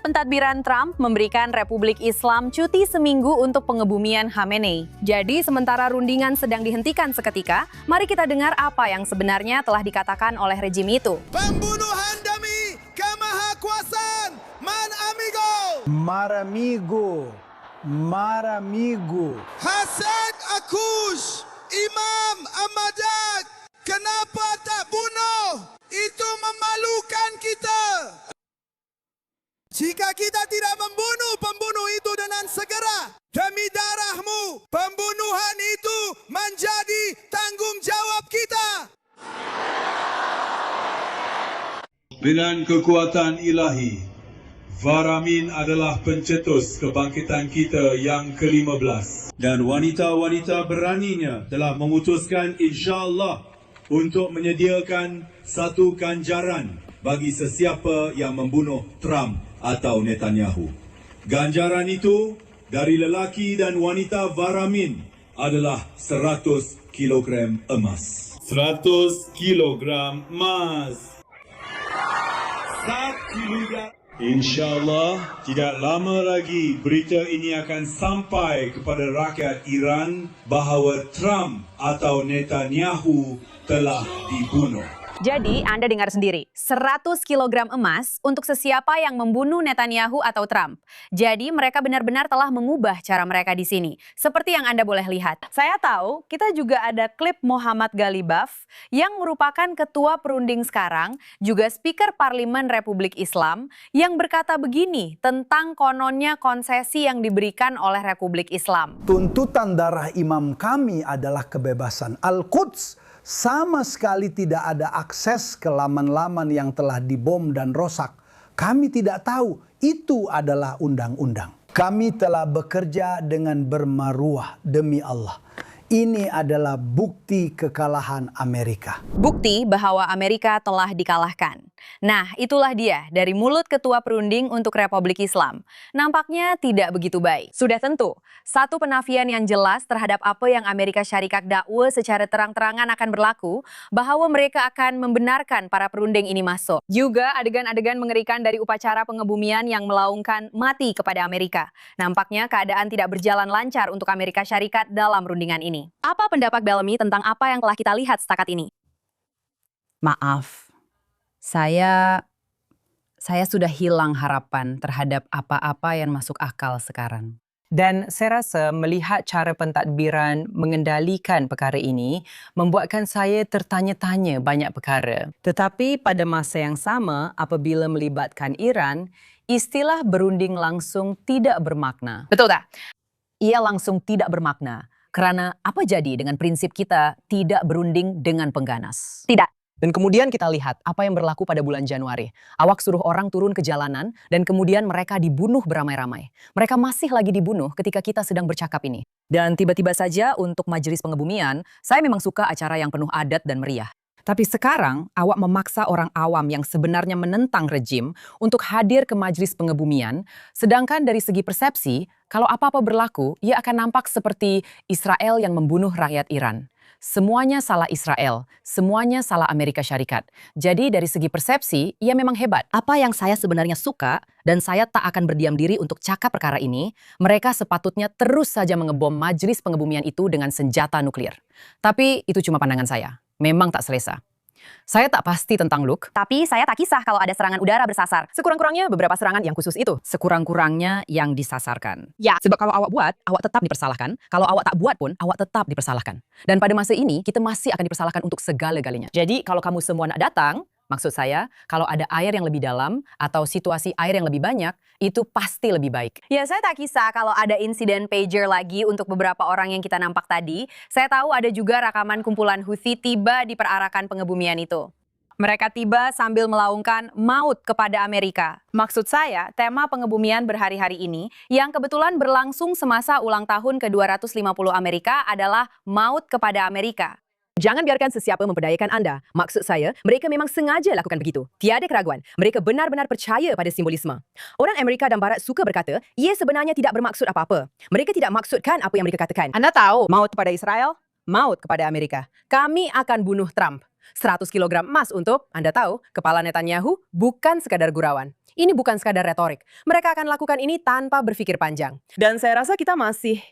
Pentadbiran Trump memberikan Republik Islam cuti seminggu untuk pengebumian Khamenei. Jadi sementara rundingan sedang dihentikan seketika, mari kita dengar apa yang sebenarnya telah dikatakan oleh rejim itu. Pembunuhan demi kemahakuasaan Man Amigo. Maramigo. Hasad Akush, Imam Ahmadiyah. Kenapa tak bunuh? Itu memalukan kita. Jika kita tidak membunuh pembunuh itu dengan segera, demi darahmu, pembunuhan itu menjadi tanggung jawab kita. Dengan kekuatan ilahi, Varamin adalah pencetus kebangkitan kita yang ke-15. Dan wanita-wanita beraninya telah memutuskan insya-Allah untuk menyediakan satu ganjaran bagi sesiapa yang membunuh Trump atau Netanyahu. Ganjaran itu dari lelaki dan wanita Varamin adalah 100 kilogram emas. 100 kilogram emas. 1 kilogram. InsyaAllah tidak lama lagi berita ini akan sampai kepada rakyat Iran bahawa Trump atau Netanyahu telah dibunuh. Jadi, Anda dengar sendiri, 100 kg emas untuk sesiapa yang membunuh Netanyahu atau Trump. Jadi, mereka benar-benar telah mengubah cara mereka di sini. Seperti yang Anda boleh lihat. Saya tahu, kita juga ada klip Muhammad Ghalibaf yang merupakan ketua perunding sekarang, juga Speaker Parlemen Republik Islam, yang berkata begini tentang kononnya konsesi yang diberikan oleh Republik Islam. Tuntutan darah imam kami adalah kebebasan Al-Quds. Sama sekali tidak ada akses ke laman-laman yang telah dibom dan rosak. Kami tidak tahu itu adalah undang-undang. Kami telah bekerja dengan bermaruah demi Allah. Ini adalah bukti kekalahan Amerika. Bukti bahwa Amerika telah dikalahkan. Nah, itulah dia dari mulut ketua perunding untuk Republik Islam. Nampaknya tidak begitu baik. Sudah tentu, satu penafian yang jelas terhadap apa yang Amerika Syarikat dakwa secara terang-terangan akan berlaku, bahwa mereka akan membenarkan para perunding ini masuk. Juga adegan-adegan mengerikan dari upacara pengebumian yang melaungkan mati kepada Amerika. Nampaknya keadaan tidak berjalan lancar untuk Amerika Syarikat dalam rundingan ini. Apa pendapat Bellamy tentang apa yang telah kita lihat setakat ini? Maaf. Saya sudah hilang harapan terhadap apa-apa yang masuk akal sekarang. Dan saya rasa melihat cara pentadbiran mengendalikan perkara ini membuatkan saya tertanya-tanya banyak perkara. Tetapi pada masa yang sama apabila melibatkan Iran, istilah berunding langsung tidak bermakna. Betul tak? Ia langsung tidak bermakna. Karena apa jadi dengan prinsip kita tidak berunding dengan pengganas? Tidak. Dan kemudian kita lihat apa yang berlaku pada bulan Januari. Awak suruh orang turun ke jalanan dan kemudian mereka dibunuh beramai-ramai. Mereka masih lagi dibunuh ketika kita sedang bercakap ini. Dan tiba-tiba saja untuk majelis pengebumian, saya memang suka acara yang penuh adat dan meriah. Tapi sekarang awak memaksa orang awam yang sebenarnya menentang rejim untuk hadir ke majelis pengebumian, sedangkan dari segi persepsi, kalau apa-apa berlaku, ia akan nampak seperti Israel yang membunuh rakyat Iran. Semuanya salah Israel, semuanya salah Amerika Syarikat. Jadi dari segi persepsi, ia memang hebat. Apa yang saya sebenarnya suka, dan saya tak akan berdiam diri untuk cakap perkara ini, mereka sepatutnya terus saja mengebom majelis pengebumian itu dengan senjata nuklir. Tapi itu cuma pandangan saya. Memang tak selesa. Saya tak pasti tentang Luke, tapi saya tak kisah kalau ada serangan udara bersasar. Sekurang-kurangnya beberapa serangan yang khusus itu. Sekurang-kurangnya yang disasarkan. Ya, sebab kalau awak buat, awak tetap dipersalahkan. Kalau awak tak buat pun, awak tetap dipersalahkan. Dan pada masa ini, kita masih akan dipersalahkan untuk segala-galanya. Jadi, kalau kamu semua nak datang, maksud saya, kalau ada air yang lebih dalam atau situasi air yang lebih banyak, itu pasti lebih baik. Ya, saya tak kisah kalau ada insiden pager lagi untuk beberapa orang yang kita nampak tadi. Saya tahu ada juga rakaman kumpulan Houthi tiba di perarakan pengebumian itu. Mereka tiba sambil melaungkan maut kepada Amerika. Maksud saya, tema pengebumian berhari-hari ini yang kebetulan berlangsung semasa ulang tahun ke-250 Amerika adalah maut kepada Amerika. Jangan biarkan sesiapa memperdayakan Anda. Maksud saya, mereka memang sengaja lakukan begitu. Tiada keraguan. Mereka benar-benar percaya pada simbolisme. Orang Amerika dan Barat suka berkata, ia sebenarnya tidak bermaksud apa-apa. Mereka tidak maksudkan apa yang mereka katakan. Anda tahu, maut kepada Israel, maut kepada Amerika. Kami akan bunuh Trump. 100 kilogram emas untuk, Anda tahu, kepala Netanyahu bukan sekadar gurauan. Ini bukan sekadar retorik. Mereka akan lakukan ini tanpa berpikir panjang. Dan saya rasa kita masih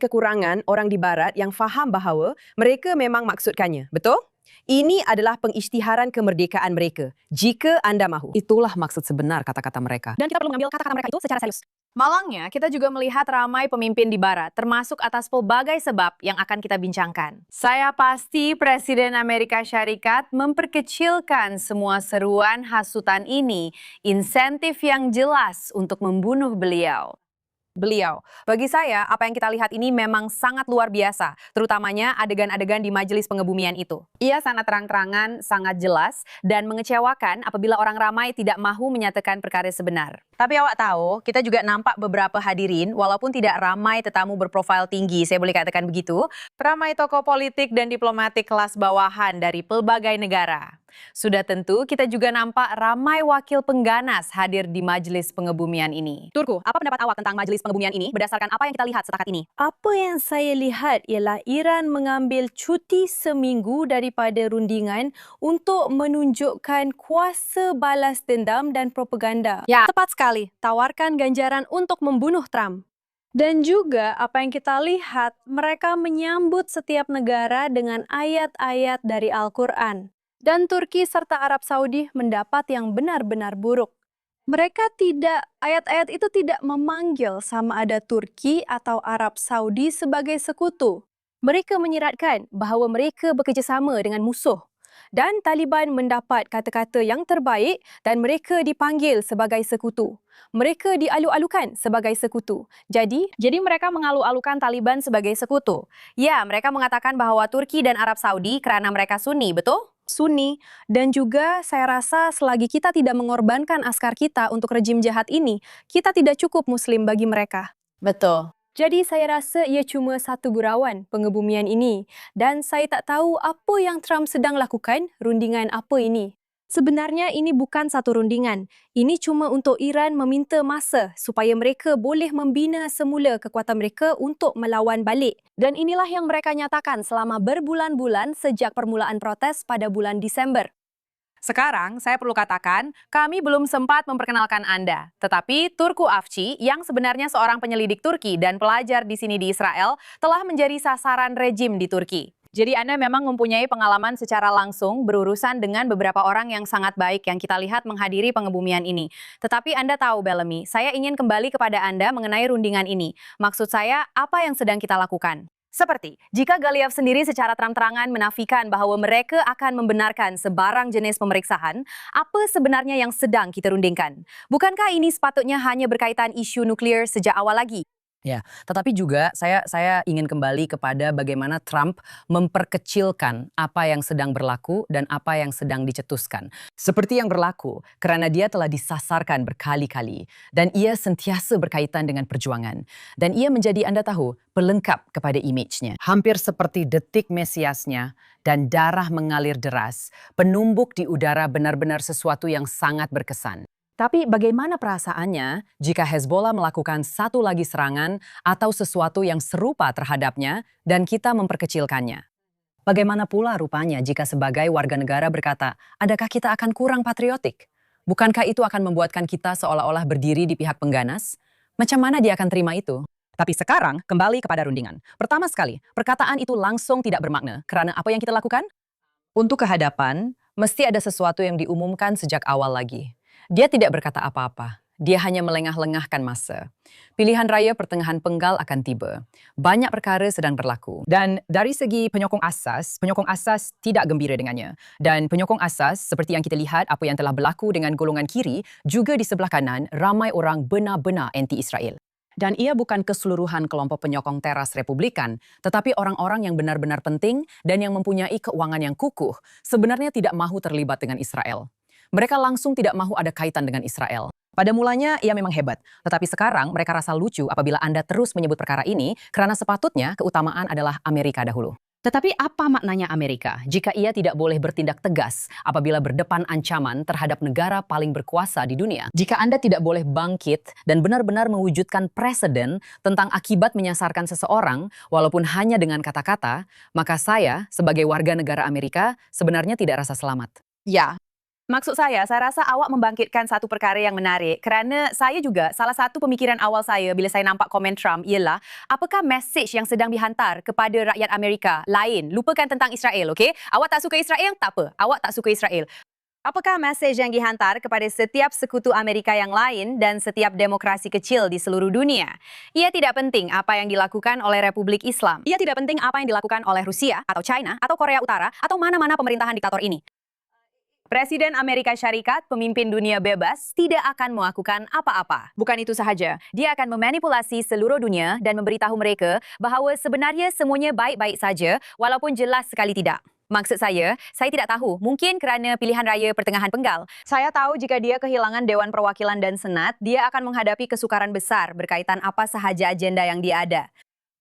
kekurangan orang di Barat yang faham bahwa mereka memang maksudkannya. Betul? Ini adalah pengisytiharan kemerdekaan mereka. Jika Anda mahu. Itulah maksud sebenar kata-kata mereka. Dan kita perlu mengambil kata-kata mereka itu secara serius. Malangnya, kita juga melihat ramai pemimpin di Barat, termasuk atas pelbagai sebab yang akan kita bincangkan. Saya pasti Presiden Amerika Syarikat memperkecilkan semua seruan hasutan ini, insentif yang jelas untuk membunuh beliau. Bagi saya, apa yang kita lihat ini memang sangat luar biasa, terutamanya adegan-adegan di majelis pengebumian itu. Ia sangat terang-terangan, sangat jelas, dan mengecewakan apabila orang ramai tidak mahu menyatakan perkara sebenar. Tapi awak tahu, kita juga nampak beberapa hadirin, walaupun tidak ramai tetamu berprofil tinggi, saya boleh katakan begitu, ramai tokoh politik dan diplomatik kelas bawahan dari pelbagai negara. Sudah tentu kita juga nampak ramai wakil pengganas hadir di majelis pengebumian ini. Turku, apa pendapat awak tentang majelis pengebumian ini berdasarkan apa yang kita lihat setakat ini? Apa yang saya lihat ialah Iran mengambil cuti seminggu daripada rundingan untuk menunjukkan kuasa balas dendam dan propaganda. Ya, tepat sekali. Tawarkan ganjaran untuk membunuh Trump. Dan juga apa yang kita lihat, mereka menyambut setiap negara dengan ayat-ayat dari Al-Quran. Dan Turki serta Arab Saudi mendapat yang benar-benar buruk. Ayat-ayat itu tidak memanggil sama ada Turki atau Arab Saudi sebagai sekutu. Mereka menyiratkan bahawa mereka bekerjasama dengan musuh. Dan Taliban mendapat kata-kata yang terbaik dan mereka dipanggil sebagai sekutu. Mereka dialu-alukan sebagai sekutu. Jadi mereka mengalu-alukan Taliban sebagai sekutu. Ya, mereka mengatakan bahawa Turki dan Arab Saudi kerana mereka Sunni, betul? Sunni, dan juga saya rasa selagi kita tidak mengorbankan askar kita untuk rejim jahat ini, kita tidak cukup Muslim bagi mereka. Betul. Jadi saya rasa ia cuma satu gurauan pengebumian ini, dan saya tak tahu apa yang Trump sedang lakukan, rundingan apa ini. Sebenarnya ini bukan satu rundingan. Ini cuma untuk Iran meminta masa supaya mereka boleh membina semula kekuatan mereka untuk melawan balik. Dan inilah yang mereka nyatakan selama berbulan-bulan sejak permulaan protes pada bulan Disember. Sekarang, saya perlu katakan, kami belum sempat memperkenalkan Anda. Tetapi Turku Afci, yang sebenarnya seorang penyelidik Turki dan pelajar di sini di Israel, telah menjadi sasaran rejim di Turki. Jadi Anda memang mempunyai pengalaman secara langsung berurusan dengan beberapa orang yang sangat baik yang kita lihat menghadiri pengebumian ini. Tetapi Anda tahu, Bellamy, saya ingin kembali kepada Anda mengenai rundingan ini. Maksud saya, apa yang sedang kita lakukan? Seperti, jika Galiev sendiri secara terang-terangan menafikan bahwa mereka akan membenarkan sebarang jenis pemeriksaan, apa sebenarnya yang sedang kita rundingkan? Bukankah ini sepatutnya hanya berkaitan isu nuklir sejak awal lagi? Ya, tetapi juga saya ingin kembali kepada bagaimana Trump memperkecilkan apa yang sedang berlaku dan apa yang sedang dicetuskan. Seperti yang berlaku karena dia telah disasarkan berkali-kali dan ia sentiasa berkaitan dengan perjuangan. Dan ia menjadi, Anda tahu, pelengkap kepada image-nya. Hampir seperti detik mesiasnya dan darah mengalir deras, penumbuk di udara benar-benar sesuatu yang sangat berkesan. Tapi bagaimana perasaannya jika Hezbollah melakukan satu lagi serangan atau sesuatu yang serupa terhadapnya dan kita memperkecilkannya? Bagaimana pula rupanya jika sebagai warga negara berkata, adakah kita akan kurang patriotik? Bukankah itu akan membuatkan kita seolah-olah berdiri di pihak pengganas? Macam mana dia akan terima itu? Tapi sekarang kembali kepada rundingan. Pertama sekali, perkataan itu langsung tidak bermakna karena apa yang kita lakukan? Untuk kehadapan, mesti ada sesuatu yang diumumkan sejak awal lagi. Dia tidak berkata apa-apa. Dia hanya melengah-lengahkan masa. Pilihan raya pertengahan penggal akan tiba. Banyak perkara sedang berlaku. Dan dari segi penyokong asas tidak gembira dengannya. Dan penyokong asas, seperti yang kita lihat apa yang telah berlaku dengan golongan kiri, juga di sebelah kanan, ramai orang benar-benar anti-Israel. Dan ia bukan keseluruhan kelompok penyokong teras Republikan, tetapi orang-orang yang benar-benar penting dan yang mempunyai keuangan yang kukuh, sebenarnya tidak mahu terlibat dengan Israel. Mereka langsung tidak mahu ada kaitan dengan Israel. Pada mulanya ia memang hebat, tetapi sekarang mereka rasa lucu apabila Anda terus menyebut perkara ini karena sepatutnya keutamaan adalah Amerika dahulu. Tetapi apa maknanya Amerika jika ia tidak boleh bertindak tegas apabila berdepan ancaman terhadap negara paling berkuasa di dunia? Jika Anda tidak boleh bangkit dan benar-benar mewujudkan presiden tentang akibat menyasarkan seseorang walaupun hanya dengan kata-kata, maka saya sebagai warga negara Amerika sebenarnya tidak rasa selamat. Ya, maksud saya rasa awak membangkitkan satu perkara yang menarik kerana saya juga salah satu pemikiran awal saya bila saya nampak komen Trump ialah apakah mesej yang sedang dihantar kepada rakyat Amerika lain. Lupakan tentang Israel, okey? Awak tak suka Israel, tak apa. Awak tak suka Israel. Apakah mesej yang dihantar kepada setiap sekutu Amerika yang lain dan setiap demokrasi kecil di seluruh dunia? Ia tidak penting apa yang dilakukan oleh Republik Islam. Ia tidak penting apa yang dilakukan oleh Rusia atau China atau Korea Utara atau mana-mana pemerintahan diktator ini. Presiden Amerika Syarikat, pemimpin dunia bebas, tidak akan melakukan apa-apa. Bukan itu sahaja, dia akan memanipulasi seluruh dunia dan memberitahu mereka bahawa sebenarnya semuanya baik-baik saja walaupun jelas sekali tidak. Maksud saya tidak tahu, mungkin kerana pilihan raya pertengahan penggal. Saya tahu jika dia kehilangan Dewan Perwakilan dan Senat, dia akan menghadapi kesukaran besar berkaitan apa sahaja agenda yang dia ada.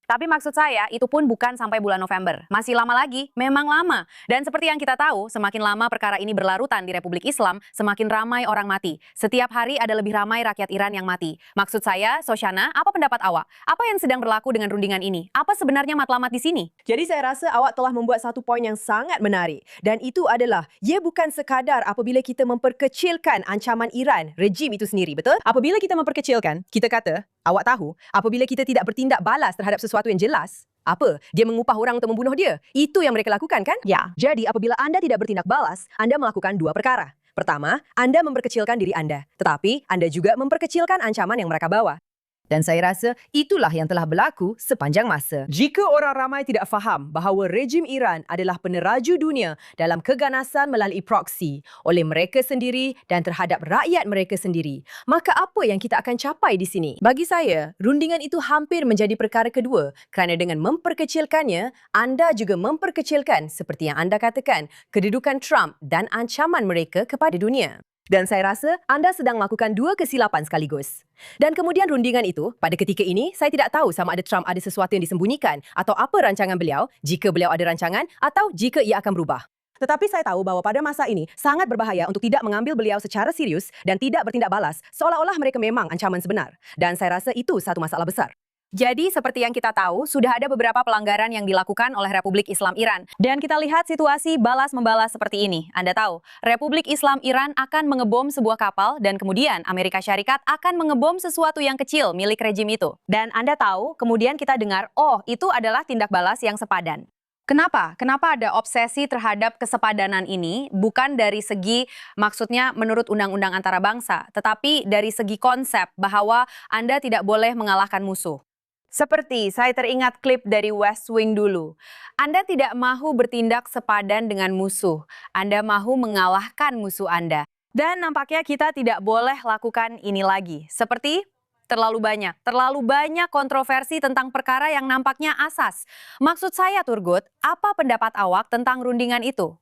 Tapi maksud saya, itu pun bukan sampai bulan November. Masih lama lagi, memang lama. Dan seperti yang kita tahu, semakin lama perkara ini berlarutan di Republik Islam, semakin ramai orang mati. Setiap hari ada lebih ramai rakyat Iran yang mati. Maksud saya, Sosyana, apa pendapat awak? Apa yang sedang berlaku dengan rundingan ini? Apa sebenarnya matlamat di sini? Jadi saya rasa awak telah membuat satu poin yang sangat menarik. Dan itu adalah, ia bukan sekadar apabila kita memperkecilkan ancaman Iran, rejim itu sendiri, betul? Apabila kita memperkecilkan, kita kata, awak tahu, apabila kita tidak bertindak balas terhadap sesuatu yang jelas, apa? Dia mengupah orang untuk membunuh dia. Itu yang mereka lakukan, kan? Ya. Jadi, apabila Anda tidak bertindak balas, Anda melakukan dua perkara. Pertama, Anda memperkecilkan diri Anda. Tetapi, Anda juga memperkecilkan ancaman yang mereka bawa. Dan saya rasa itulah yang telah berlaku sepanjang masa. Jika orang ramai tidak faham bahawa rejim Iran adalah peneraju dunia dalam keganasan melalui proksi oleh mereka sendiri dan terhadap rakyat mereka sendiri, maka apa yang kita akan capai di sini? Bagi saya, rundingan itu hampir menjadi perkara kedua kerana dengan memperkecilkannya, anda juga memperkecilkan, seperti yang anda katakan, kedudukan Trump dan ancaman mereka kepada dunia. Dan saya rasa anda sedang melakukan dua kesilapan sekaligus. Dan kemudian rundingan itu, pada ketika ini, saya tidak tahu sama ada Trump ada sesuatu yang disembunyikan atau apa rancangan beliau, jika beliau ada rancangan atau jika ia akan berubah. Tetapi saya tahu bahawa pada masa ini sangat berbahaya untuk tidak mengambil beliau secara serius dan tidak bertindak balas seolah-olah mereka memang ancaman sebenar. Dan saya rasa itu satu masalah besar. Jadi, seperti yang kita tahu, sudah ada beberapa pelanggaran yang dilakukan oleh Republik Islam Iran. Dan kita lihat situasi balas-membalas seperti ini. Anda tahu, Republik Islam Iran akan mengebom sebuah kapal dan kemudian Amerika Syarikat akan mengebom sesuatu yang kecil milik rejim itu. Dan Anda tahu, kemudian kita dengar, oh, itu adalah tindak balas yang sepadan. Kenapa? Kenapa ada obsesi terhadap kesepadanan ini? Bukan dari segi, maksudnya menurut undang-undang antarabangsa, tetapi dari segi konsep bahwa Anda tidak boleh mengalahkan musuh. Seperti saya teringat klip dari West Wing dulu. Anda tidak mahu bertindak sepadan dengan musuh. Anda mahu mengalahkan musuh Anda. Dan nampaknya kita tidak boleh lakukan ini lagi. Seperti terlalu banyak kontroversi tentang perkara yang nampaknya asas. Maksud saya, Turgut, apa pendapat awak tentang rundingan itu?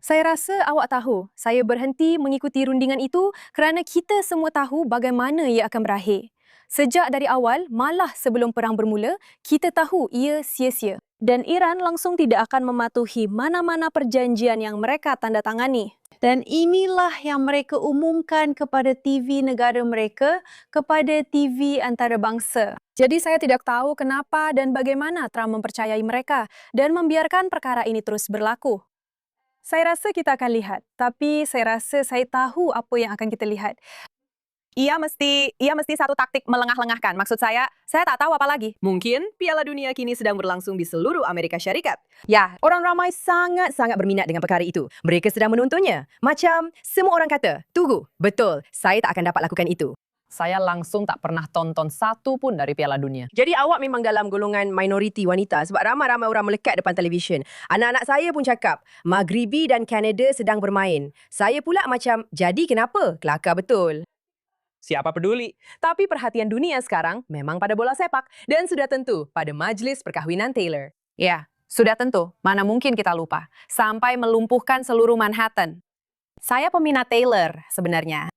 Saya rasa awak tahu, saya berhenti mengikuti rundingan itu kerana kita semua tahu bagaimana ia akan berakhir. Sejak dari awal, malah sebelum perang bermula, kita tahu ia sia-sia. Dan Iran langsung tidak akan mematuhi mana-mana perjanjian yang mereka tanda tangani. Dan inilah yang mereka umumkan kepada TV negara mereka, kepada TV antarabangsa. Jadi saya tidak tahu kenapa dan bagaimana Trump mempercayai mereka dan membiarkan perkara ini terus berlaku. Saya rasa kita akan lihat, tapi saya rasa saya tahu apa yang akan kita lihat. Ia mesti satu taktik melengah-lengahkan. Maksud saya tak tahu apa lagi. Mungkin Piala Dunia kini sedang berlangsung di seluruh Amerika Syarikat. Ya, Orang ramai sangat-sangat berminat dengan perkara itu. Mereka sedang menontonnya. Macam semua orang kata, tunggu, betul, saya tak akan dapat lakukan itu. Saya langsung tak pernah tonton satu pun dari Piala Dunia. Jadi awak memang dalam golongan minoriti wanita sebab ramai-ramai orang melekat depan televisyen. Anak-anak saya pun cakap, Maghribi dan Kanada sedang bermain. Saya pula macam, jadi kenapa? Kelakar betul. Siapa peduli? Tapi perhatian dunia sekarang memang pada bola sepak dan sudah tentu pada majlis perkahwinan Taylor. ya, sudah tentu. Mana mungkin kita lupa. Sampai melumpuhkan seluruh Manhattan. Saya peminat Taylor sebenarnya.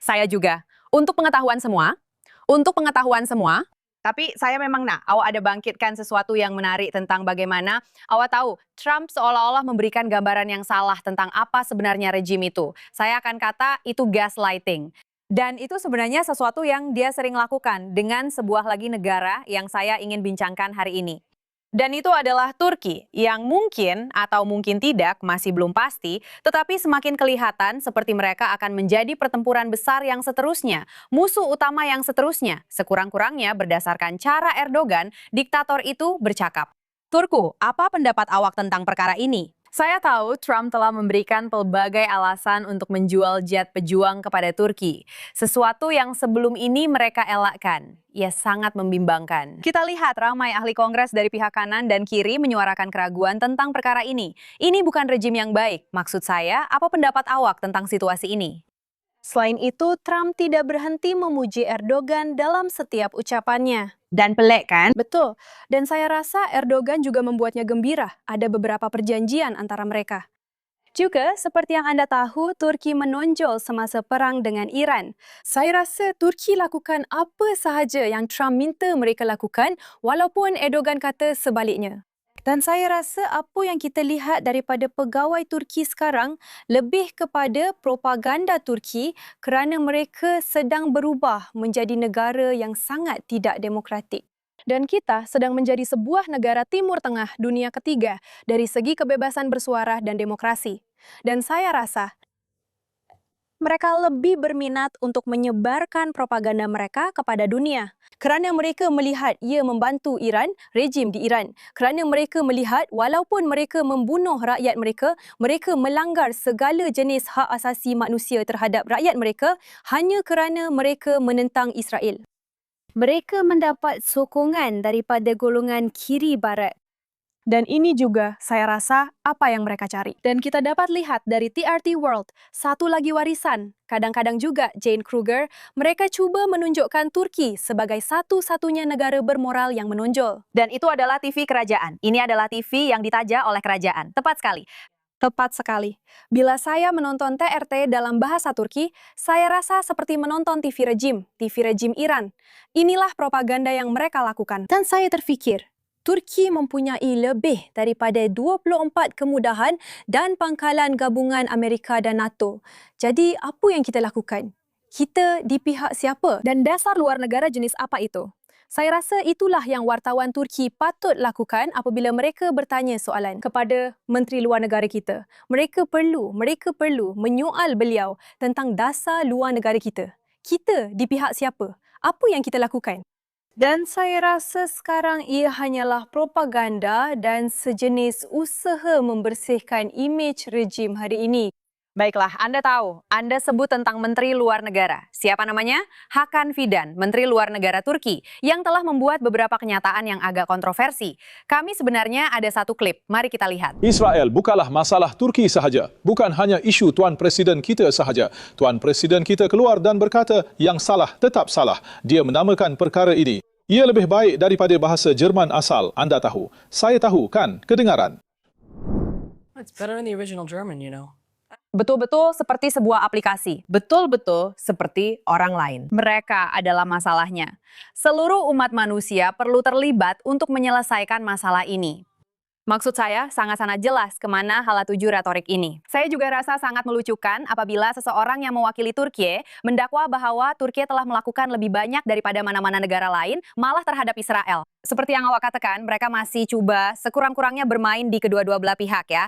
Saya juga. Untuk pengetahuan semua, Tapi saya memang awak ada bangkitkan sesuatu yang menarik tentang bagaimana awak tahu Trump seolah-olah memberikan gambaran yang salah tentang apa sebenarnya rejim itu. Saya akan kata itu gaslighting. Dan itu sebenarnya sesuatu yang dia sering lakukan dengan sebuah lagi negara yang saya ingin bincangkan hari ini. Dan itu adalah Turki yang mungkin atau mungkin tidak, masih belum pasti, tetapi semakin kelihatan seperti mereka akan menjadi pertempuran besar yang seterusnya, musuh utama yang seterusnya, sekurang-kurangnya berdasarkan cara Erdogan, diktator itu bercakap. Turku, apa pendapat awak tentang perkara ini? Saya tahu Trump telah memberikan pelbagai alasan untuk menjual jet pejuang kepada Turki. Sesuatu yang sebelum ini mereka elakkan. Ya, sangat membimbangkan. Kita lihat ramai ahli Kongres dari pihak kanan dan kiri menyuarakan keraguan tentang perkara ini. Ini bukan rejim yang baik. Maksud saya, apa pendapat awak tentang situasi ini? Selain itu, Trump tidak berhenti memuji Erdogan dalam setiap ucapannya. Dan pelik kan? Betul. Dan saya rasa Erdogan juga membuatnya gembira. Ada beberapa perjanjian antara mereka. Juga, seperti yang Anda tahu, Turki menonjol semasa perang dengan Iran. Saya rasa Turki lakukan apa sahaja yang Trump minta mereka lakukan, walaupun Erdogan kata sebaliknya. Dan saya rasa apa yang kita lihat daripada pegawai Turki sekarang lebih kepada propaganda Turki kerana mereka sedang berubah menjadi negara yang sangat tidak demokratik. Dan kita sedang menjadi sebuah negara Timur Tengah dunia ketiga dari segi kebebasan bersuara dan demokrasi. Dan saya rasa mereka lebih berminat untuk menyebarkan propaganda mereka kepada dunia. Kerana mereka melihat ia membantu Iran, rejim di Iran. Kerana mereka melihat walaupun mereka membunuh rakyat mereka, mereka melanggar segala jenis hak asasi manusia terhadap rakyat mereka hanya kerana mereka menentang Israel. Mereka mendapat sokongan daripada golongan kiri barat. Dan ini juga saya rasa apa yang mereka cari. Dan kita dapat lihat dari TRT World, satu lagi warisan. Kadang-kadang juga Jane Kruger, mereka cuba menunjukkan Turki sebagai satu-satunya negara bermoral yang menonjol. Dan itu adalah TV kerajaan. Ini adalah TV yang ditaja oleh kerajaan. Tepat sekali. Tepat sekali. Bila saya menonton TRT dalam bahasa Turki, saya rasa seperti menonton TV rejim Iran. Inilah propaganda yang mereka lakukan. Dan saya terfikir, Turki mempunyai lebih daripada 24 kemudahan dan pangkalan gabungan Amerika dan NATO. Jadi, apa yang kita lakukan? Kita di pihak siapa? Dan dasar luar negara jenis apa itu? Saya rasa itulah yang wartawan Turki patut lakukan apabila mereka bertanya soalan kepada Menteri Luar Negara kita. Mereka perlu menyoal beliau tentang dasar luar negara kita. Kita di pihak siapa? Apa yang kita lakukan? Dan saya rasa sekarang ia hanyalah propaganda dan sejenis usaha membersihkan imej rejim hari ini. Baiklah, Anda tahu, Anda sebut tentang Menteri Luar Negara. Siapa namanya? Hakan Fidan, Menteri Luar Negara Turki, yang telah membuat beberapa kenyataan yang agak kontroversi. Kami sebenarnya ada satu klip, mari kita lihat. Israel bukanlah masalah Turki sahaja. Bukan hanya isu Tuan Presiden kita sahaja. Tuan Presiden kita keluar dan berkata yang salah tetap salah. Dia menamakan perkara ini. Ia lebih baik daripada bahasa Jerman asal. Anda tahu. Saya tahu kan, kedengaran. It's better in the original German, you know. Betul-betul seperti sebuah aplikasi. Betul-betul seperti orang lain. Mereka adalah masalahnya. Seluruh umat manusia perlu terlibat untuk menyelesaikan masalah ini. Maksud saya sangat-sangat jelas kemana hala tuju retorik ini. Saya juga rasa sangat melucukan apabila seseorang yang mewakili Turki mendakwa bahwa Turki telah melakukan lebih banyak daripada mana-mana negara lain, malah terhadap Israel. Seperti yang awak katakan, mereka masih coba sekurang-kurangnya bermain di kedua-dua belah pihak ya.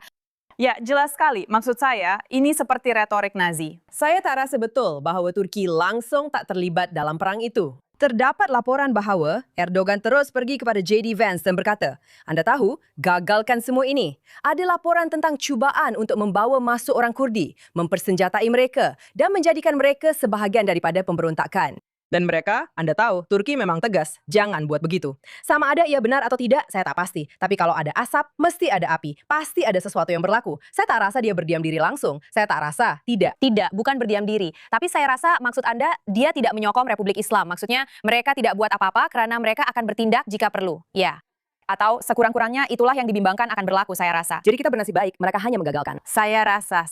Ya, jelas sekali. Maksud saya, ini seperti retorik Nazi. Saya tak rasa betul bahawa Turki langsung tak terlibat dalam perang itu. Terdapat laporan bahawa Erdogan terus pergi kepada JD Vance dan berkata, Anda tahu, gagalkan semua ini. Ada laporan tentang cubaan untuk membawa masuk orang Kurdi, mempersenjatai mereka dan menjadikan mereka sebahagian daripada pemberontakan. Dan mereka, Anda tahu, Turki memang tegas, jangan buat begitu. Sama ada ia benar atau tidak, saya tak pasti. Tapi kalau ada asap, mesti ada api. Pasti ada sesuatu yang berlaku. Saya tak rasa dia berdiam diri langsung. Saya tak rasa, tidak. Tidak, bukan berdiam diri. Tapi saya rasa maksud Anda, dia tidak menyokong Republik Islam. Maksudnya, mereka tidak buat apa-apa karena mereka akan bertindak jika perlu. Ya. Atau sekurang-kurangnya itulah yang dibimbangkan akan berlaku, saya rasa. Jadi kita bernasib baik, mereka hanya menggagalkan. Saya rasa.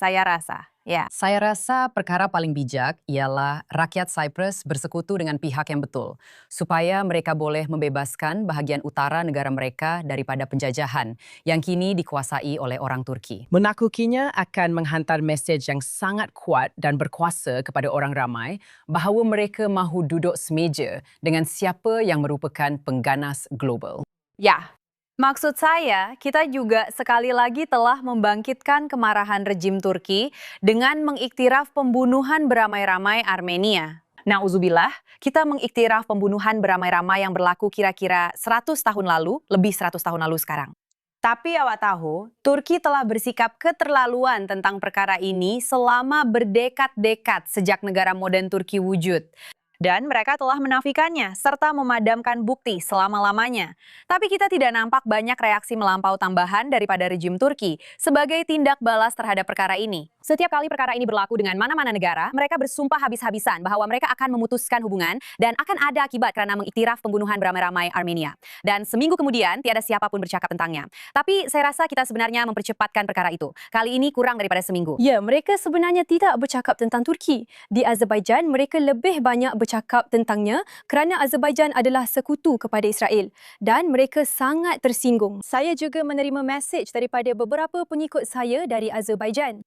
Ya. Saya rasa perkara paling bijak ialah rakyat Cyprus bersekutu dengan pihak yang betul, supaya mereka boleh membebaskan bahagian utara negara mereka daripada penjajahan yang kini dikuasai oleh orang Turki. Menakukinya akan menghantar mesej yang sangat kuat dan berkuasa kepada orang ramai bahawa mereka mahu duduk semeja dengan siapa yang merupakan pengganas global. Ya, maksud saya, kita juga sekali lagi telah membangkitkan kemarahan rejim Turki dengan mengiktiraf pembunuhan beramai-ramai Armenia. Nauzubillah, kita mengiktiraf pembunuhan beramai-ramai yang berlaku kira-kira 100 tahun lalu, lebih 100 tahun lalu sekarang. Tapi awak tahu, Turki telah bersikap keterlaluan tentang perkara ini selama berdekad-dekad sejak negara modern Turki wujud. Dan mereka telah menafikannya serta memadamkan bukti selama-lamanya. Tapi kita tidak nampak banyak reaksi melampau tambahan daripada rejim Turki sebagai tindak balas terhadap perkara ini. Setiap kali perkara ini berlaku dengan mana-mana negara, mereka bersumpah habis-habisan bahwa mereka akan memutuskan hubungan dan akan ada akibat karena mengiktiraf pembunuhan beramai-ramai Armenia. Dan seminggu kemudian, tiada siapapun bercakap tentangnya. Tapi saya rasa kita sebenarnya mempercepatkan perkara itu. Kali ini kurang daripada seminggu. Ya, mereka sebenarnya tidak bercakap tentang Turki. Di Azerbaijan, mereka lebih banyak bercakap tentangnya kerana Azerbaijan adalah sekutu kepada Israel dan mereka sangat tersinggung. Saya juga menerima mesej daripada beberapa pengikut saya dari Azerbaijan.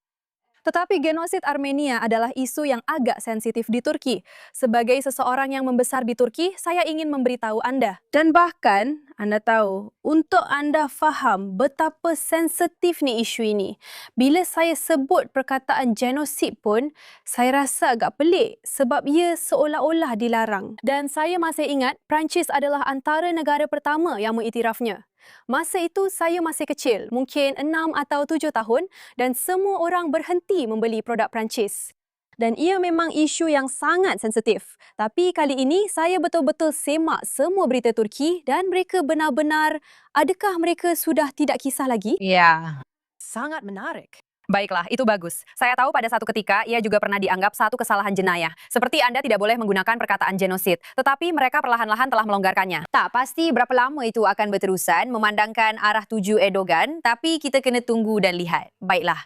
Tetapi genosid Armenia adalah isu yang agak sensitif di Turki. Sebagai seseorang yang membesar di Turki, saya ingin memberitahu anda. Dan bahkan, anda tahu, untuk anda faham betapa sensitif ni isu ini. Bila saya sebut perkataan genosid pun, saya rasa agak pelik sebab ia seolah-olah dilarang. Dan saya masih ingat, Perancis adalah antara negara pertama yang mengiktirafnya. Masa itu saya masih kecil, mungkin 6 atau 7 tahun dan semua orang berhenti membeli produk Perancis. Dan ia memang isu yang sangat sensitif. Tapi kali ini saya betul-betul semak semua berita Turki dan mereka benar-benar, adakah mereka sudah tidak kisah lagi? Ya. Sangat menarik. Baiklah, itu bagus. Saya tahu pada satu ketika ia juga pernah dianggap satu kesalahan jenayah. Seperti Anda tidak boleh menggunakan perkataan genosid. Tetapi mereka perlahan-lahan telah melonggarkannya. Tak pasti berapa lama itu akan berterusan memandangkan arah tuju Erdogan, tapi kita kena tunggu dan lihat. Baiklah,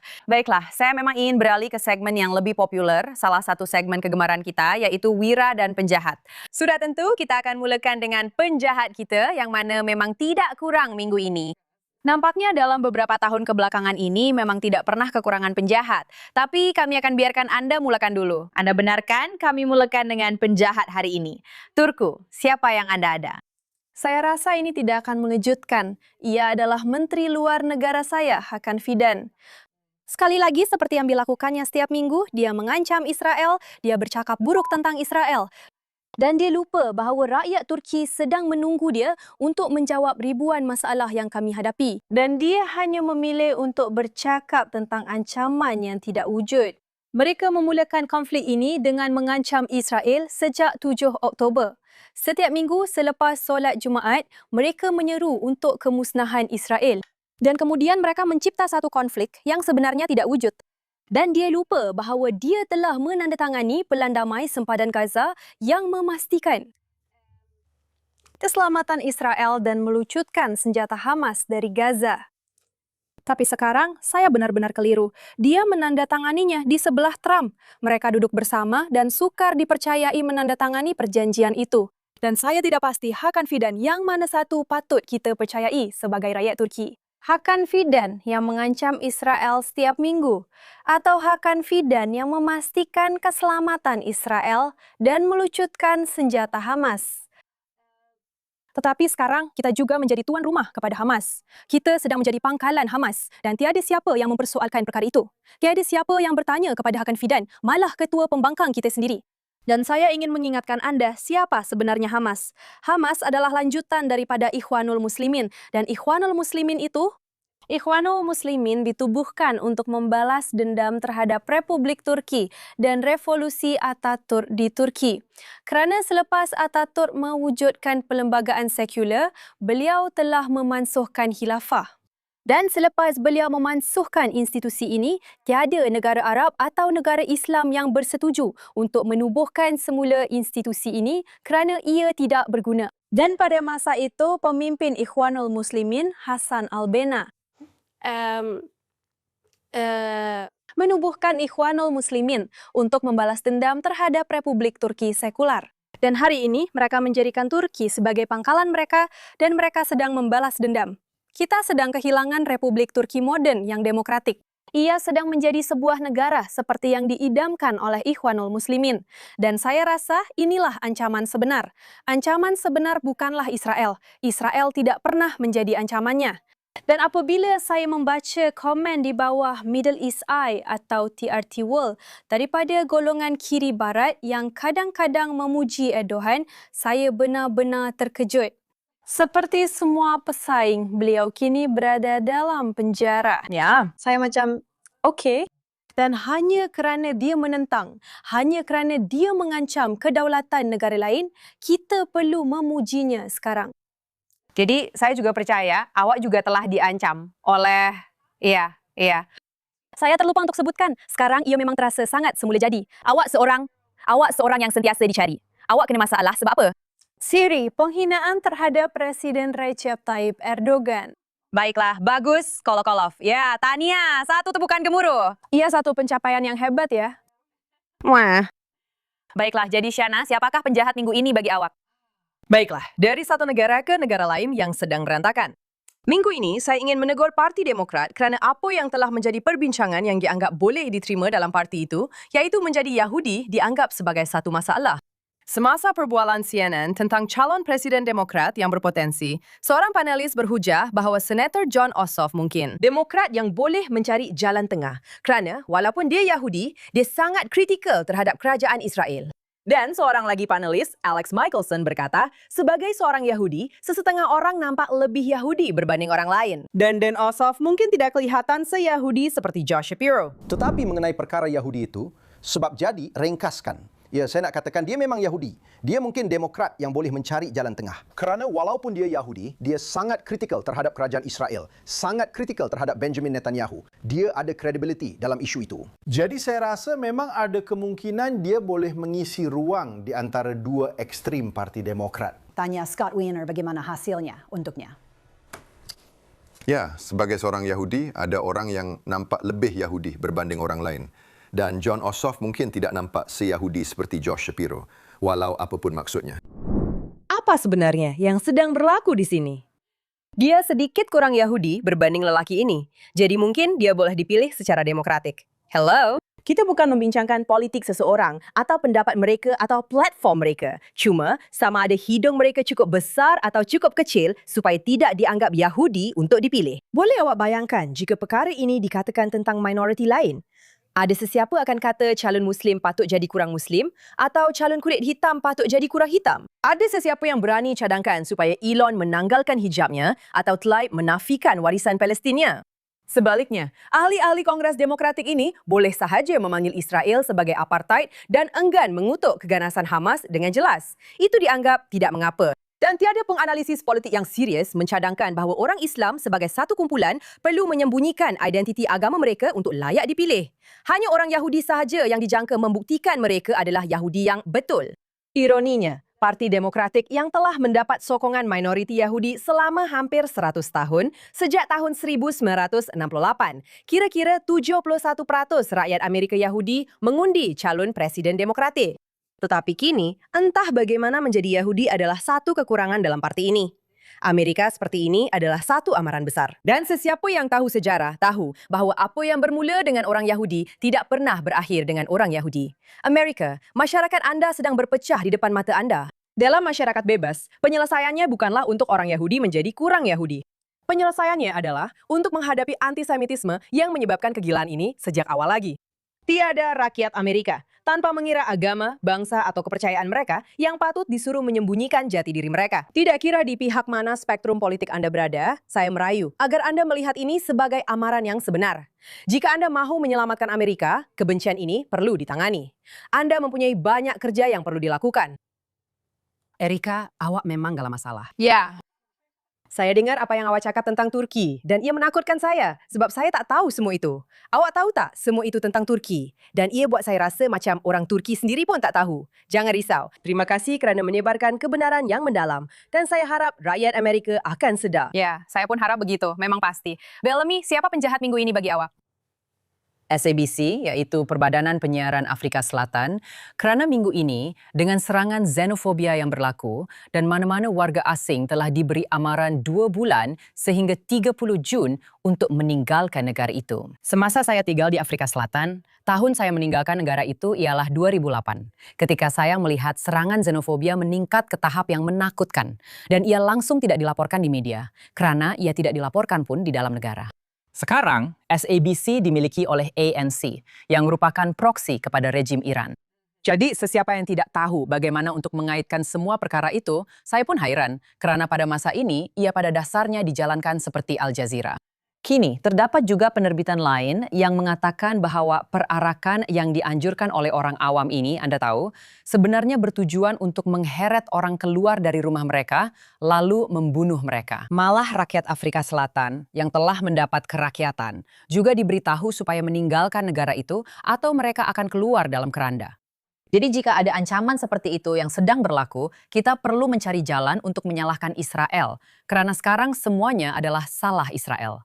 saya memang ingin beralih ke segmen yang lebih populer, salah satu segmen kegemaran kita, yaitu Wira dan Penjahat. Sudah tentu kita akan mulakan dengan penjahat kita yang mana memang tidak kurang minggu ini. Nampaknya dalam beberapa tahun kebelakangan ini memang tidak pernah kekurangan penjahat. Tapi kami akan biarkan Anda mulakan dulu. Anda benarkan kami mulakan dengan penjahat hari ini. Turku, siapa yang Anda ada? Saya rasa ini tidak akan mengejutkan. Ia adalah Menteri Luar Negara saya, Hakan Fidan. Sekali lagi seperti yang dilakukannya setiap minggu, dia mengancam Israel, dia bercakap buruk tentang Israel. Dan dia lupa bahawa rakyat Turki sedang menunggu dia untuk menjawab ribuan masalah yang kami hadapi. Dan dia hanya memilih untuk bercakap tentang ancaman yang tidak wujud. Mereka memulakan konflik ini dengan mengancam Israel sejak 7 Oktober. Setiap minggu selepas solat Jumaat, mereka menyeru untuk kemusnahan Israel. Dan kemudian mereka mencipta satu konflik yang sebenarnya tidak wujud. Dan dia lupa bahawa dia telah menandatangani Pelan Damai Sempadan Gaza yang memastikan keselamatan Israel dan melucutkan senjata Hamas dari Gaza. Tapi sekarang, saya benar-benar keliru. Dia menandatanganinya di sebelah Trump. Mereka duduk bersama dan sukar dipercayai menandatangani perjanjian itu. Dan saya tidak pasti Hakan Fidan yang mana satu patut kita percayai sebagai rakyat Turki. Hakan Fidan yang mengancam Israel setiap minggu, atau Hakan Fidan yang memastikan keselamatan Israel dan melucutkan senjata Hamas. Tetapi sekarang kita juga menjadi tuan rumah kepada Hamas. Kita sedang menjadi pangkalan Hamas dan tiada siapa yang mempersoalkan perkara itu. Tiada siapa yang bertanya kepada Hakan Fidan, malah ketua pembangkang kita sendiri. Dan saya ingin mengingatkan anda siapa sebenarnya Hamas. Hamas adalah lanjutan daripada Ikhwanul Muslimin. Dan Ikhwanul Muslimin ditubuhkan untuk membalas dendam terhadap Republik Turki dan revolusi Ataturk di Turki. Kerana selepas Ataturk mewujudkan perlembagaan sekular, beliau telah memansuhkan khilafah. Dan selepas beliau memansuhkan institusi ini, tiada negara Arab atau negara Islam yang bersetuju untuk menubuhkan semula institusi ini kerana ia tidak berguna. Dan pada masa itu, pemimpin Ikhwanul Muslimin Hasan al-Banna menubuhkan Ikhwanul Muslimin untuk membalas dendam terhadap Republik Turki sekular. Dan hari ini mereka menjadikan Turki sebagai pangkalan mereka dan mereka sedang membalas dendam. Kita sedang kehilangan Republik Turki modern yang demokratik. Ia sedang menjadi sebuah negara seperti yang diidamkan oleh Ikhwanul Muslimin. Dan saya rasa inilah ancaman sebenar. Ancaman sebenar bukanlah Israel. Israel tidak pernah menjadi ancamannya. Dan apabila saya membaca komen di bawah Middle East Eye atau TRT World daripada golongan kiri barat yang kadang-kadang memuji Erdogan, saya benar-benar terkejut. Seperti semua pesaing, beliau kini berada dalam penjara. Ya, saya macam, okey. Dan hanya kerana dia menentang, hanya kerana dia mengancam kedaulatan negara lain, kita perlu memujinya sekarang. Jadi saya juga percaya awak juga telah diancam oleh, iya. Saya terlupa untuk sebutkan, sekarang ia memang terasa sangat semula jadi. Awak seorang yang sentiasa dicari. Awak kena masalah sebab apa? Siri, penghinaan terhadap Presiden Recep Tayyip Erdogan. Baiklah, bagus, Kolokolov. Ya, Tania, satu tepukan gemuruh. Ia satu pencapaian yang hebat ya. Wah. Baiklah, jadi Shana, siapakah penjahat minggu ini bagi awak? Baiklah, dari satu negara ke negara lain yang sedang berantakan. Minggu ini, saya ingin menegur Parti Demokrat kerana apa yang telah menjadi perbincangan yang dianggap boleh diterima dalam parti itu, iaitu menjadi Yahudi dianggap sebagai satu masalah. Semasa perbualan CNN tentang calon Presiden Demokrat yang berpotensi, seorang panelis berhujah bahawa Senator Jon Ossoff mungkin Demokrat yang boleh mencari jalan tengah kerana walaupun dia Yahudi, dia sangat kritikal terhadap kerajaan Israel. Dan seorang lagi panelis, Alex Michelson, berkata, sebagai seorang Yahudi, sesetengah orang nampak lebih Yahudi berbanding orang lain. Dan Ossoff mungkin tidak kelihatan se-Yahudi seperti Josh Shapiro. Tetapi mengenai perkara Yahudi itu, sebab jadi ringkaskan. Ya, saya nak katakan dia memang Yahudi. Dia mungkin Demokrat yang boleh mencari jalan tengah. Kerana walaupun dia Yahudi, dia sangat kritikal terhadap kerajaan Israel. Sangat kritikal terhadap Benjamin Netanyahu. Dia ada credibility dalam isu itu. Jadi saya rasa memang ada kemungkinan dia boleh mengisi ruang di antara dua ekstrim Parti Demokrat. Tanya Scott Wiener bagaimana hasilnya untuknya. Ya, sebagai seorang Yahudi, ada orang yang nampak lebih Yahudi berbanding orang lain. Dan Jon Ossoff mungkin tidak nampak se-Yahudi seperti Josh Shapiro, walau apapun maksudnya. Apa sebenarnya yang sedang berlaku di sini? Dia sedikit kurang Yahudi berbanding lelaki ini, jadi mungkin dia boleh dipilih secara demokratik. Hello? Kita bukan membincangkan politik seseorang atau pendapat mereka atau platform mereka. Cuma, sama ada hidung mereka cukup besar atau cukup kecil supaya tidak dianggap Yahudi untuk dipilih. Boleh awak bayangkan jika perkara ini dikatakan tentang minoriti lain? Ada sesiapa akan kata calon Muslim patut jadi kurang Muslim atau calon kulit hitam patut jadi kurang hitam? Ada sesiapa yang berani cadangkan supaya Elon menanggalkan hijabnya atau Tlaib menafikan warisan Palestinnya? Sebaliknya, ahli-ahli Kongres Demokratik ini boleh sahaja memanggil Israel sebagai apartheid dan enggan mengutuk keganasan Hamas dengan jelas. Itu dianggap tidak mengapa. Dan tiada penganalisis politik yang serius mencadangkan bahawa orang Islam sebagai satu kumpulan perlu menyembunyikan identiti agama mereka untuk layak dipilih. Hanya orang Yahudi sahaja yang dijangka membuktikan mereka adalah Yahudi yang betul. Ironinya, Parti Demokratik yang telah mendapat sokongan minoriti Yahudi selama hampir 100 tahun, sejak tahun 1968, kira-kira 71% rakyat Amerika Yahudi mengundi calon Presiden Demokratik. Tetapi kini, entah bagaimana menjadi Yahudi adalah satu kekurangan dalam parti ini. Amerika seperti ini adalah satu amaran besar. Dan sesiapa yang tahu sejarah tahu bahawa apa yang bermula dengan orang Yahudi tidak pernah berakhir dengan orang Yahudi. Amerika, masyarakat anda sedang berpecah di depan mata anda. Dalam masyarakat bebas, penyelesaiannya bukanlah untuk orang Yahudi menjadi kurang Yahudi. Penyelesaiannya adalah untuk menghadapi antisemitisme yang menyebabkan kegilaan ini sejak awal lagi. Tiada rakyat Amerika, tanpa mengira agama, bangsa, atau kepercayaan mereka yang patut disuruh menyembunyikan jati diri mereka. Tidak kira di pihak mana spektrum politik Anda berada, saya merayu agar Anda melihat ini sebagai amaran yang sebenar. Jika Anda mahu menyelamatkan Amerika, kebencian ini perlu ditangani. Anda mempunyai banyak kerja yang perlu dilakukan. Erika, awak memang gak masalah. Ya. Saya dengar apa yang awak cakap tentang Turki dan ia menakutkan saya sebab saya tak tahu semua itu. Awak tahu tak semua itu tentang Turki? Dan ia buat saya rasa macam orang Turki sendiri pun tak tahu. Jangan risau. Terima kasih kerana menyebarkan kebenaran yang mendalam. Dan saya harap rakyat Amerika akan sedar. Ya, saya pun harap begitu, memang pasti. Bellamy, siapa penjahat minggu ini bagi awak? SABC, yaitu Perbadanan Penyiaran Afrika Selatan, kerana minggu ini dengan serangan xenofobia yang berlaku dan mana-mana warga asing telah diberi amaran 2 bulan sehingga 30 Jun untuk meninggalkan negara itu. Semasa saya tinggal di Afrika Selatan, tahun saya meninggalkan negara itu ialah 2008, ketika saya melihat serangan xenofobia meningkat ke tahap yang menakutkan dan ia langsung tidak dilaporkan di media, kerana ia tidak dilaporkan pun di dalam negara. Sekarang, SABC dimiliki oleh ANC yang merupakan proksi kepada rejim Iran. Jadi, sesiapa yang tidak tahu bagaimana untuk mengaitkan semua perkara itu, saya pun hairan kerana pada masa ini ia pada dasarnya dijalankan seperti Al Jazeera. Kini, terdapat juga penerbitan lain yang mengatakan bahawa perarakan yang dianjurkan oleh orang awam ini, Anda tahu, sebenarnya bertujuan untuk mengheret orang keluar dari rumah mereka, lalu membunuh mereka. Malah rakyat Afrika Selatan yang telah mendapat kerakyatan juga diberitahu supaya meninggalkan negara itu atau mereka akan keluar dalam keranda. Jadi jika ada ancaman seperti itu yang sedang berlaku, kita perlu mencari jalan untuk menyalahkan Israel, karena sekarang semuanya adalah salah Israel.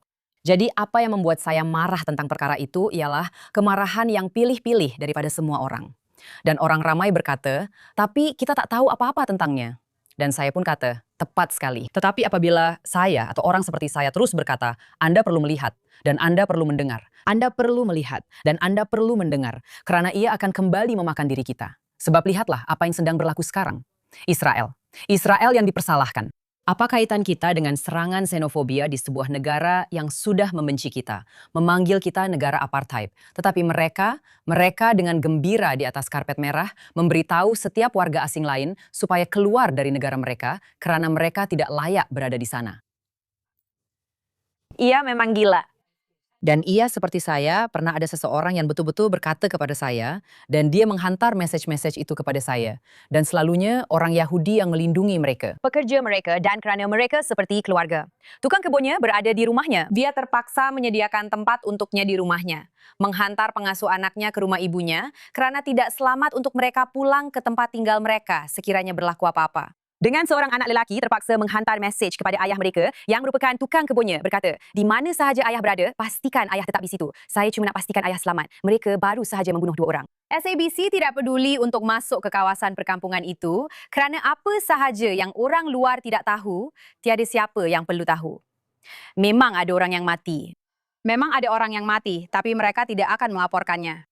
Jadi apa yang membuat saya marah tentang perkara itu ialah kemarahan yang pilih-pilih daripada semua orang. Dan orang ramai berkata, tapi kita tak tahu apa-apa tentangnya. Dan saya pun kata, tepat sekali. Tetapi apabila saya atau orang seperti saya terus berkata, Anda perlu melihat dan Anda perlu mendengar. Anda perlu melihat dan Anda perlu mendengar. Karena ia akan kembali memakan diri kita. Sebab lihatlah apa yang sedang berlaku sekarang. Israel. Israel yang dipersalahkan. Apa kaitan kita dengan serangan xenofobia di sebuah negara yang sudah membenci kita, memanggil kita negara apartheid? Tetapi mereka dengan gembira di atas karpet merah memberitahu setiap warga asing lain supaya keluar dari negara mereka karena mereka tidak layak berada di sana. Ia memang gila. Dan ia seperti saya, pernah ada seseorang yang betul-betul berkata kepada saya, dan dia menghantar message-message itu kepada saya. Dan selalunya orang Yahudi yang melindungi mereka. Pekerja mereka dan kerana mereka seperti keluarga. Tukang kebunnya berada di rumahnya. Dia terpaksa menyediakan tempat untuknya di rumahnya. Menghantar pengasuh anaknya ke rumah ibunya kerana tidak selamat untuk mereka pulang ke tempat tinggal mereka sekiranya berlaku apa-apa. Dengan seorang anak lelaki terpaksa menghantar mesej kepada ayah mereka yang merupakan tukang kebunnya berkata, di mana sahaja ayah berada, pastikan ayah tetap di situ. Saya cuma nak pastikan ayah selamat. Mereka baru sahaja membunuh 2 orang. SABC tidak peduli untuk masuk ke kawasan perkampungan itu kerana apa sahaja yang orang luar tidak tahu, tiada siapa yang perlu tahu. Memang ada orang yang mati. Memang ada orang yang mati, tapi mereka tidak akan melaporkannya.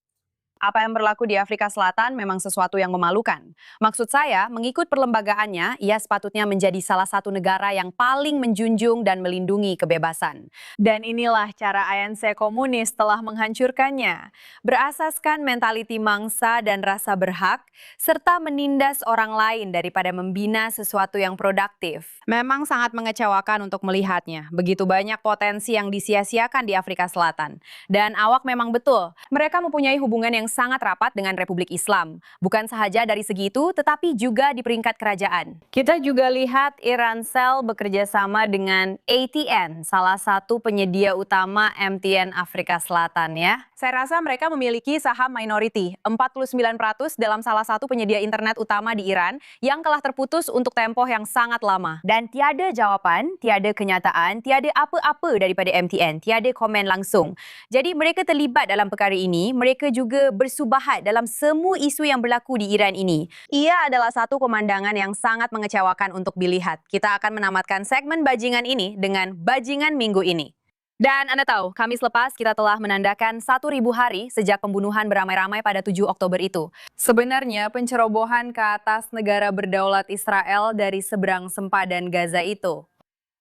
Apa yang berlaku di Afrika Selatan memang sesuatu yang memalukan. Maksud saya, mengikut perlembagaannya, ia sepatutnya menjadi salah satu negara yang paling menjunjung dan melindungi kebebasan. Dan inilah cara ANC komunis telah menghancurkannya. Berasaskan mentaliti mangsa dan rasa berhak, serta menindas orang lain daripada membina sesuatu yang produktif. Memang sangat mengecewakan untuk melihatnya. Begitu banyak potensi yang disia-siakan di Afrika Selatan. Dan awak memang betul, mereka mempunyai hubungan yang sangat rapat dengan Republik Islam. Bukan sahaja dari segi itu, tetapi juga di peringkat kerajaan. Kita juga lihat Irancell bekerja sama dengan ATN, salah satu penyedia utama MTN Afrika Selatan ya. Saya rasa mereka memiliki saham minority, 49% dalam salah satu penyedia internet utama di Iran yang telah terputus untuk tempoh yang sangat lama. Dan tiada jawapan, tiada kenyataan, tiada apa-apa daripada MTN, tiada komen langsung. Jadi mereka terlibat dalam perkara ini, mereka juga bersubahat dalam semua isu yang berlaku di Iran ini. Ia adalah satu pemandangan yang sangat mengecewakan untuk dilihat. Kita akan menamatkan segmen bajingan ini dengan bajingan minggu ini. Dan Anda tahu, Kamis lepas kita telah menandakan 1.000 hari sejak pembunuhan beramai-ramai pada 7 Oktober itu. Sebenarnya pencerobohan ke atas negara berdaulat Israel dari seberang sempadan Gaza itu.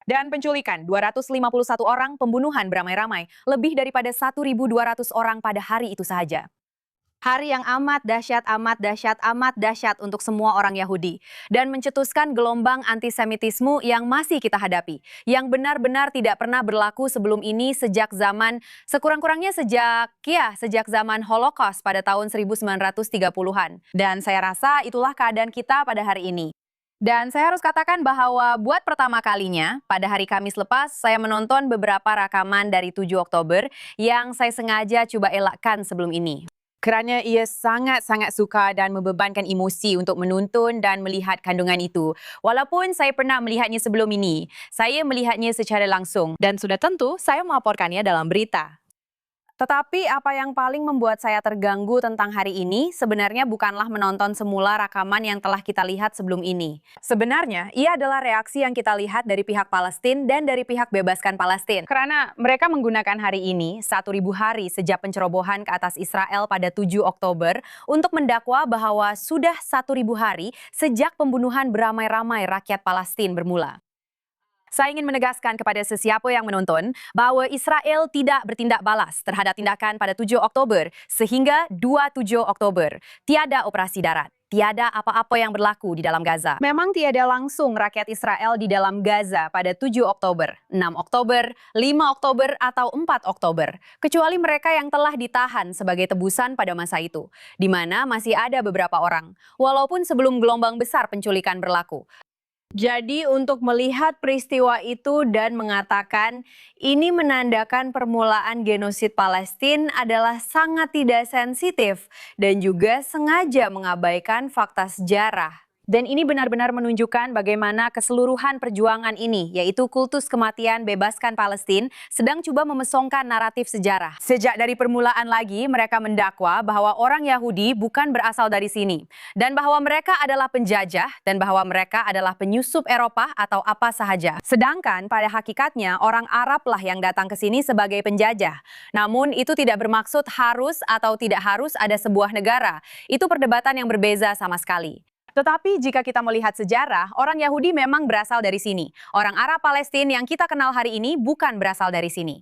Dan penculikan 251 orang, pembunuhan beramai-ramai, lebih daripada 1.200 orang pada hari itu sahaja. Hari yang amat dahsyat, amat dahsyat, amat dahsyat untuk semua orang Yahudi. Dan mencetuskan gelombang antisemitisme yang masih kita hadapi. Yang benar-benar tidak pernah berlaku sebelum ini sejak zaman, sekurang-kurangnya sejak zaman Holocaust pada tahun 1930-an. Dan saya rasa itulah keadaan kita pada hari ini. Dan saya harus katakan bahwa buat pertama kalinya, pada hari Kamis lepas, saya menonton beberapa rakaman dari 7 Oktober yang saya sengaja coba elakkan sebelum ini. Kerana ia sangat-sangat suka dan membebankan emosi untuk menonton dan melihat kandungan itu. Walaupun saya pernah melihatnya sebelum ini, saya melihatnya secara langsung. Dan sudah tentu, saya melaporkannya dalam berita. Tetapi apa yang paling membuat saya terganggu tentang hari ini sebenarnya bukanlah menonton semula rakaman yang telah kita lihat sebelum ini. Sebenarnya, ia adalah reaksi yang kita lihat dari pihak Palestina dan dari pihak Bebaskan Palestina. Karena mereka menggunakan hari ini, 1.000 hari sejak pencerobohan ke atas Israel pada 7 Oktober, untuk mendakwa bahwa sudah 1.000 hari sejak pembunuhan beramai-ramai rakyat Palestina bermula. Saya ingin menegaskan kepada sesiapa yang menonton bahwa Israel tidak bertindak balas terhadap tindakan pada 7 Oktober sehingga 27 Oktober. Tiada operasi darat. Tiada apa-apa yang berlaku di dalam Gaza. Memang tiada langsung rakyat Israel di dalam Gaza pada 7 Oktober, 6 Oktober, 5 Oktober, atau 4 Oktober. Kecuali mereka yang telah ditahan sebagai tebusan pada masa itu, di mana masih ada beberapa orang, walaupun sebelum gelombang besar penculikan berlaku. Jadi untuk melihat peristiwa itu dan mengatakan ini menandakan permulaan genosid Palestina adalah sangat tidak sensitif dan juga sengaja mengabaikan fakta sejarah. Dan ini benar-benar menunjukkan bagaimana keseluruhan perjuangan ini, yaitu kultus kematian Bebaskan Palestina, sedang coba memesongkan naratif sejarah. Sejak dari permulaan lagi, mereka mendakwa bahwa orang Yahudi bukan berasal dari sini, dan bahwa mereka adalah penjajah, dan bahwa mereka adalah penyusup Eropa atau apa sahaja. Sedangkan pada hakikatnya, orang Arab lah yang datang ke sini sebagai penjajah. Namun itu tidak bermaksud harus atau tidak harus ada sebuah negara. Itu perdebatan yang berbeza sama sekali. Tetapi jika kita melihat sejarah, orang Yahudi memang berasal dari sini. Orang Arab Palestina yang kita kenal hari ini bukan berasal dari sini.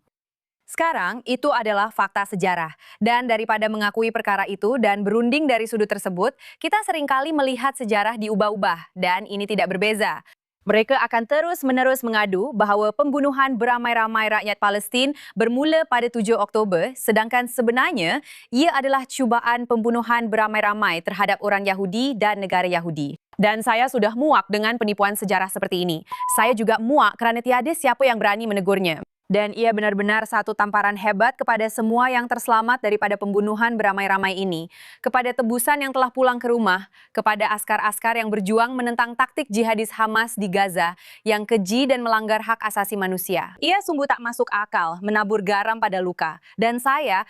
Sekarang, itu adalah fakta sejarah. Dan daripada mengakui perkara itu dan berunding dari sudut tersebut, kita seringkali melihat sejarah diubah-ubah, dan ini tidak berbeza. Mereka akan terus-menerus mengadu bahwa pembunuhan beramai-ramai rakyat Palestina bermula pada 7 Oktober, sedangkan sebenarnya ia adalah cubaan pembunuhan beramai-ramai terhadap orang Yahudi dan negara Yahudi. Dan saya sudah muak dengan penipuan sejarah seperti ini. Saya juga muak kerana tiada siapa yang berani menegurnya. Dan ia benar-benar satu tamparan hebat kepada semua yang terselamat daripada pembunuhan beramai-ramai ini. Kepada tebusan yang telah pulang ke rumah, kepada askar-askar yang berjuang menentang taktik jihadis Hamas di Gaza yang keji dan melanggar hak asasi manusia. Ia sungguh tak masuk akal menabur garam pada luka. Dan saya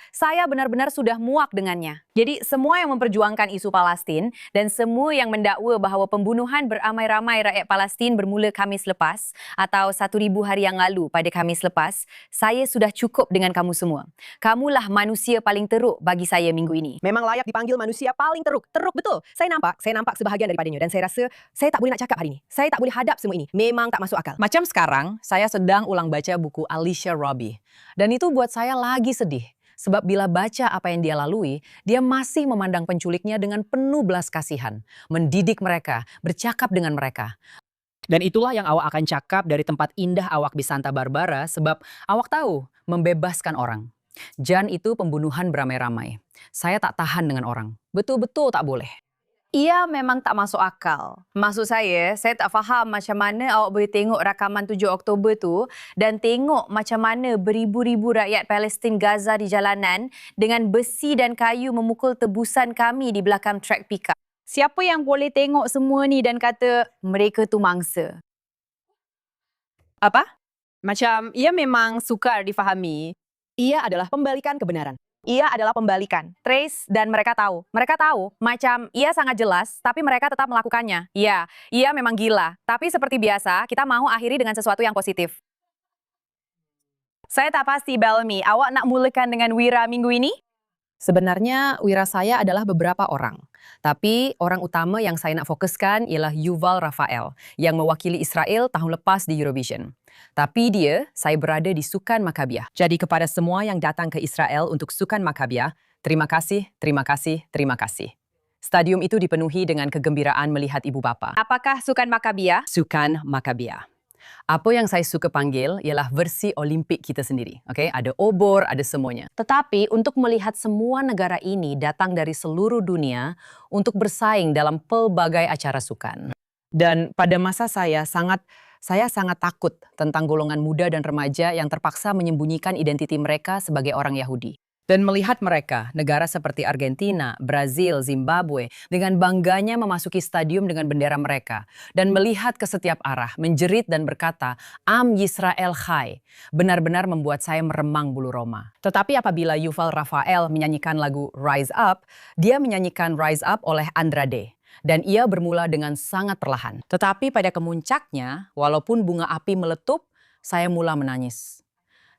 benar-benar sudah muak dengannya. Jadi semua yang memperjuangkan isu Palestina dan semua yang mendakwa bahwa pembunuhan beramai-ramai rakyat Palestina bermula Kamis lepas atau 1.000 hari yang lalu pada Kamis lepas, saya sudah cukup dengan kamu semua. Kamulah manusia paling teruk bagi saya minggu ini. Memang layak dipanggil manusia paling teruk. Teruk betul. Saya nampak sebahagian daripadanya dan saya rasa saya tak boleh nak cakap hari ini. Saya tak boleh hadap semua ini. Memang tak masuk akal. Macam sekarang, saya sedang ulang baca buku Alicia Robbie. Dan itu buat saya lagi sedih. Sebab bila baca apa yang dia lalui, dia masih memandang penculiknya dengan penuh belas kasihan. Mendidik mereka, bercakap dengan mereka. Dan itulah yang awak akan cakap dari tempat indah awak di Santa Barbara sebab awak tahu membebaskan orang. Jan itu pembunuhan beramai-ramai. Saya tak tahan dengan orang. Betul-betul tak boleh. Ia memang tak masuk akal. Maksud saya tak faham macam mana awak boleh tengok rakaman 7 Oktober tu dan tengok macam mana beribu-ribu rakyat Palestin Gaza di jalanan dengan besi dan kayu memukul tebusan kami di belakang trek pickup. Siapa yang boleh tengok semua ni dan kata mereka tu mangsa? Apa? Macam ia memang sukar difahami. Ia adalah pembalikan kebenaran. Ia adalah pembalikan. Trace dan mereka tahu. Mereka tahu macam ia sangat jelas tapi mereka tetap melakukannya. Ya, ia memang gila. Tapi seperti biasa, kita mahu akhiri dengan sesuatu yang positif. Saya tak pasti, Bellamy. Awak nak mulakan dengan Wira minggu ini? Sebenarnya wira saya adalah beberapa orang. Tapi orang utama yang saya nak fokuskan ialah Yuval Rafael yang mewakili Israel tahun lepas di Eurovision. Tapi saya berada di Sukan Maccabiyah. Jadi kepada semua yang datang ke Israel untuk Sukan Maccabiyah, terima kasih, terima kasih, terima kasih. Stadium itu dipenuhi dengan kegembiraan melihat ibu bapa. Apakah Sukan Maccabiyah? Sukan Maccabiyah. Apa yang saya suka panggil ialah versi Olimpik kita sendiri. Okay? Ada obor, ada semuanya. Tetapi untuk melihat semua negara ini datang dari seluruh dunia untuk bersaing dalam pelbagai acara sukan. Dan pada masa saya sangat takut tentang golongan muda dan remaja yang terpaksa menyembunyikan identiti mereka sebagai orang Yahudi. Dan melihat mereka, negara seperti Argentina, Brazil, Zimbabwe, dengan bangganya memasuki stadium dengan bendera mereka. Dan melihat ke setiap arah, menjerit dan berkata, Am Yisrael Chai, benar-benar membuat saya meremang bulu roma. Tetapi apabila Yuval Rafael menyanyikan lagu Rise Up, dia menyanyikan Rise Up oleh Andrade. Dan ia bermula dengan sangat perlahan. Tetapi pada kemuncaknya, walaupun bunga api meletup, saya mula menangis.